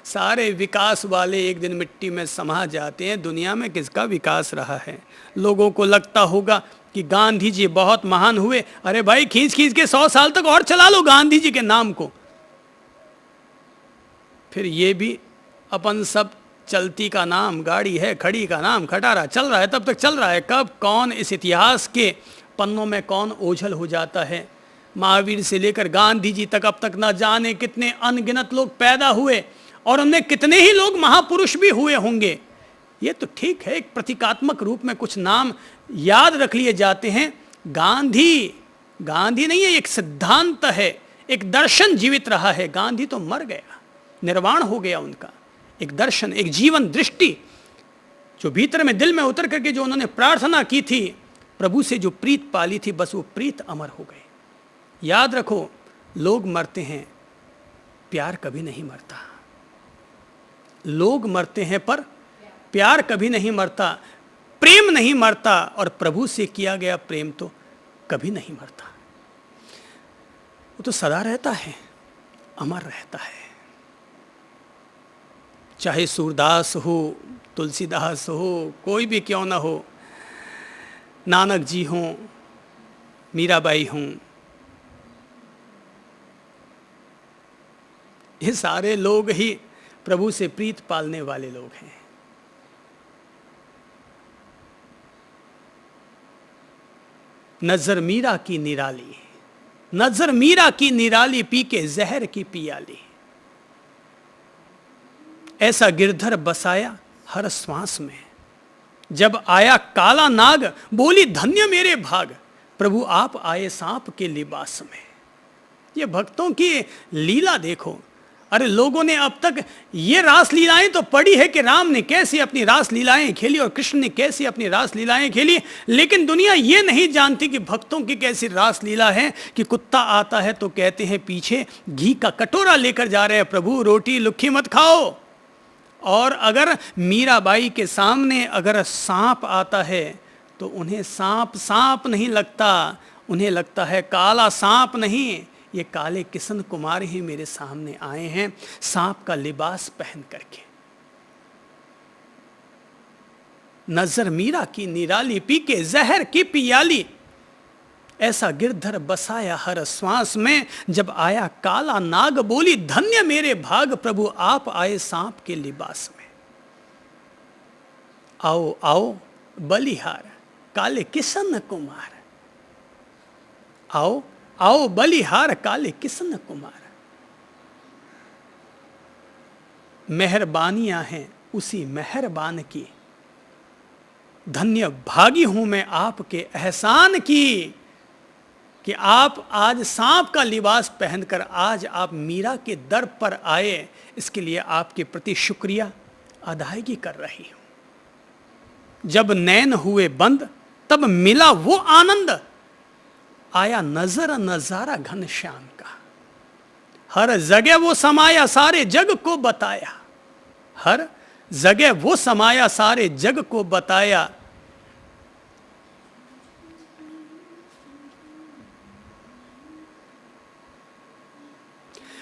सारे विकास वाले एक दिन मिट्टी में समा जाते हैं। दुनिया में किसका विकास रहा है? लोगों को लगता होगा कि गांधी जी बहुत महान हुए। अरे भाई, खींच खींच के 100 साल तक और चला लो गांधी जी के नाम को, फिर ये भी अपन सब चलती का नाम गाड़ी है, खड़ी का नाम खटारा, चल रहा है तब तक चल रहा है। कब कौन इस इतिहास के पन्नों में कौन ओझल हो जाता है। महावीर से लेकर गांधी जी तक अब तक न जाने कितने अनगिनत लोग पैदा हुए और उनमें कितने ही लोग महापुरुष भी हुए होंगे। ये तो ठीक है, एक प्रतीकात्मक रूप में कुछ नाम याद रख लिए जाते हैं। गांधी, गांधी नहीं है, एक सिद्धांत है, एक दर्शन जीवित रहा है। गांधी तो मर गया, निर्वाण हो गया उनका। एक दर्शन, एक जीवन दृष्टि जो भीतर में दिल में उतर करके जो उन्होंने प्रार्थना की थी, प्रभु से जो प्रीत पाली थी, बस वो प्रीत अमर हो गई। याद रखो, लोग मरते हैं, प्यार कभी नहीं मरता। लोग मरते हैं पर प्यार कभी नहीं मरता, प्रेम नहीं मरता, और प्रभु से किया गया प्रेम तो कभी नहीं मरता। वो तो सदा रहता है, अमर रहता है। चाहे सूरदास हो, तुलसीदास हो, कोई भी क्यों ना हो, नानक जी हों, मीराबाई हों, ये सारे लोग ही प्रभु से प्रीत पालने वाले लोग हैं। नजर मीरा की निराली, नजर मीरा की निराली, पी के जहर की पियाली। ऐसा गिरधर बसाया हर श्वास में, जब आया काला नाग, बोली धन्य मेरे भाग, प्रभु आप आए सांप के लिबास में। ये भक्तों की लीला देखो। अरे लोगों ने अब तक ये रास लीलाएं तो पढ़ी है कि राम ने कैसे अपनी रास लीलाएं खेली और कृष्ण ने कैसे अपनी रास लीलाएं खेली, लेकिन दुनिया ये नहीं जानती कि भक्तों की कैसी रास लीला है कि कुत्ता आता है तो कहते हैं पीछे घी का कटोरा लेकर जा रहे हैं, प्रभु रोटी लुक्खी मत खाओ। और अगर मीराबाई के सामने अगर सांप आता है तो उन्हें सांप सांप नहीं लगता, उन्हें लगता है काला सांप नहीं, ये काले किशन कुमार ही मेरे सामने आए हैं सांप का लिबास पहन करके। नजर मीरा की निराली, पी के जहर की पियाली। ऐसा गिरधर बसाया हर श्वास में, जब आया काला नाग, बोली धन्य मेरे भाग, प्रभु आप आए सांप के लिबास में। आओ आओ बलिहार काले किशन कुमार, आओ आओ बलिहार काले किशन कुमार। मेहरबानियां हैं उसी मेहरबान की, धन्य भागी हूं मैं आपके एहसान की, कि आप आज सांप का लिबास पहनकर आज आप मीरा के दर पर आए, इसके लिए आपके प्रति शुक्रिया अदायगी कर रही हूं। जब नैन हुए बंद तब मिला वो आनंद, आया नजर नजारा घनश्याम का। हर जगह वो समाया सारे जग को बताया, हर जगह वो समाया सारे जग को बताया।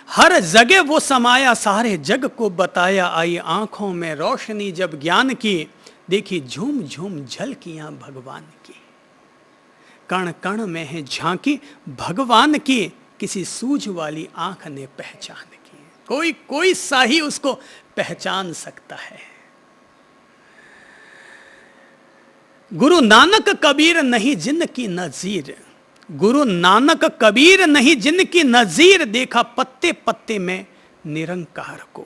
हर जगह वो समाया सारे जग को बताया, आई आंखों में रोशनी जब ज्ञान की, देखी झूम झूम झलकियां भगवान की। कण कण में है झांकी भगवान की, किसी सूझ वाली आंख ने पहचान की। कोई कोई सा ही उसको पहचान सकता है। गुरु नानक कबीर नहीं जिनकी नजीर, गुरु नानक कबीर नहीं जिनकी नजीर, देखा पत्ते पत्ते में निरंकार को।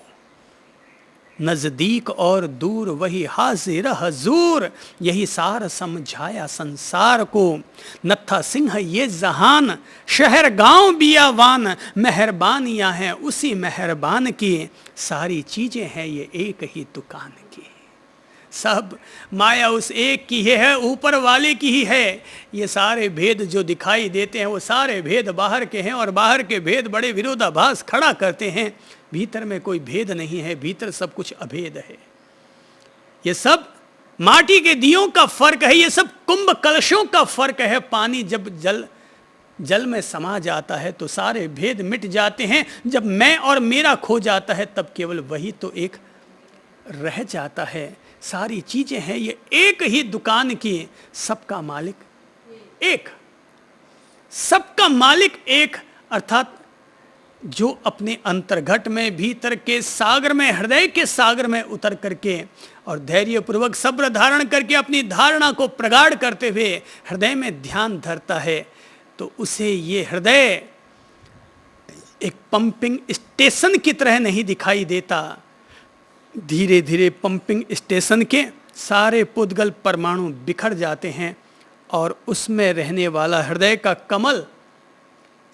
नजदीक और दूर वही हाजिर हजूर, यही सार समझाया संसार को। नत्था सिंह ये जहान, शहर गांव बियावान, मेहरबानियां हैं उसी मेहरबान की, सारी चीजें हैं ये एक ही दुकान की। सब माया उस एक की है, ऊपर वाले की ही है। ये सारे भेद जो दिखाई देते हैं वो सारे भेद बाहर के हैं, और बाहर के भेद बड़े विरोधाभास खड़ा करते हैं। भीतर में कोई भेद नहीं है, भीतर सब कुछ अभेद है। ये सब माटी के दियों का फर्क है, ये सब कुंभ कलशों का फर्क है। पानी जब जल में समा जाता है तो सारे भेद मिट जाते हैं। जब मैं और मेरा खो जाता है तब केवल वही तो एक रह जाता है। सारी चीजें हैं ये एक ही दुकान की, सबका मालिक एक, सबका मालिक एक। अर्थात जो अपने अंतर्घट में भीतर के सागर में, हृदय के सागर में उतर करके और धैर्यपूर्वक सब्र धारण करके अपनी धारणा को प्रगाढ़ करते हुए हृदय में ध्यान धरता है, तो उसे ये हृदय एक पंपिंग स्टेशन की तरह नहीं दिखाई देता। धीरे धीरे पंपिंग स्टेशन के सारे पुद्गल परमाणु बिखर जाते हैं और उसमें रहने वाला हृदय का कमल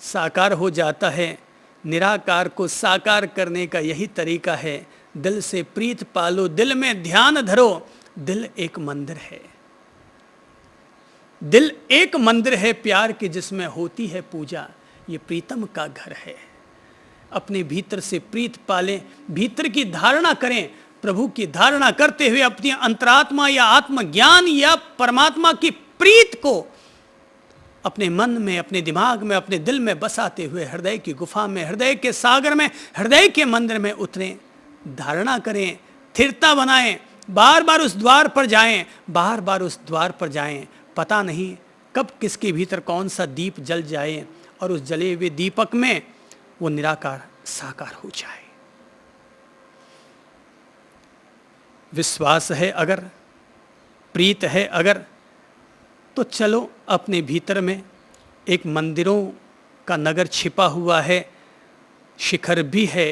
साकार हो जाता है। निराकार को साकार करने का यही तरीका है। दिल से प्रीत पालो, दिल में ध्यान धरो। दिल एक मंदिर है, दिल एक मंदिर है प्यार की, जिसमें होती है पूजा। ये प्रीतम का घर है। अपने भीतर से प्रीत पालें, भीतर की धारणा करें। प्रभु की धारणा करते हुए अपनी अंतरात्मा या आत्मज्ञान या परमात्मा की प्रीत को अपने मन में, अपने दिमाग में, अपने दिल में बसाते हुए हृदय की गुफा में, हृदय के सागर में, हृदय के मंदिर में उतरें। धारणा करें, स्थिरता बनाएं, बार बार उस द्वार पर जाएं, बार बार उस द्वार पर जाएं। पता नहीं कब किसके भीतर कौन सा दीप जल जाए और उस जले हुए दीपक में वो निराकार साकार हो जाए। विश्वास है अगर, प्रीत है अगर, तो चलो अपने भीतर में एक मंदिरों का नगर छिपा हुआ है। शिखर भी है,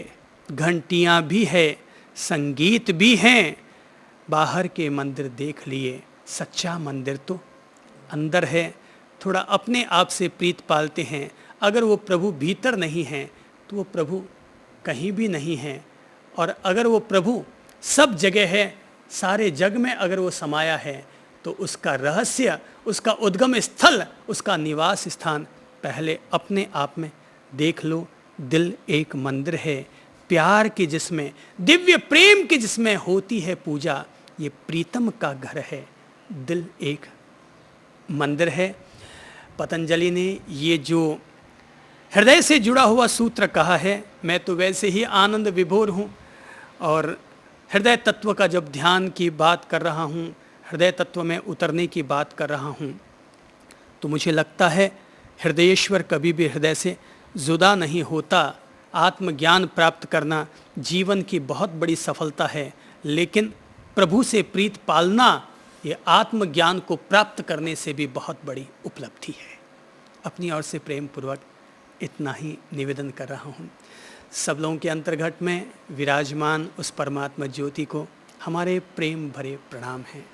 घंटियां भी है, संगीत भी हैं। बाहर के मंदिर देख लिए, सच्चा मंदिर तो अंदर है। थोड़ा अपने आप से प्रीत पालते हैं। अगर वो प्रभु भीतर नहीं हैं तो वो प्रभु कहीं भी नहीं हैं। और अगर वो प्रभु सब जगह है, सारे जग में अगर वो समाया है, तो उसका रहस्य, उसका उद्गम स्थल, उसका निवास स्थान पहले अपने आप में देख लो। दिल एक मंदिर है प्यार की, जिसमें दिव्य प्रेम की, जिसमें होती है पूजा। ये प्रीतम का घर है, दिल एक मंदिर है। पतंजलि ने ये जो हृदय से जुड़ा हुआ सूत्र कहा है, मैं तो वैसे ही आनंद विभोर हूँ। और हृदय तत्व का जब ध्यान की बात कर रहा हूँ, हृदय तत्व में उतरने की बात कर रहा हूँ, तो मुझे लगता है हृदयेश्वर कभी भी हृदय से जुदा नहीं होता। आत्मज्ञान प्राप्त करना जीवन की बहुत बड़ी सफलता है, लेकिन प्रभु से प्रीत पालना ये आत्मज्ञान को प्राप्त करने से भी बहुत बड़ी उपलब्धि है। अपनी ओर से प्रेम पूर्वक इतना ही निवेदन कर रहा हूँ। सब लोगों के अंतर्घट में विराजमान उस परमात्मा ज्योति को हमारे प्रेम भरे प्रणाम हैं।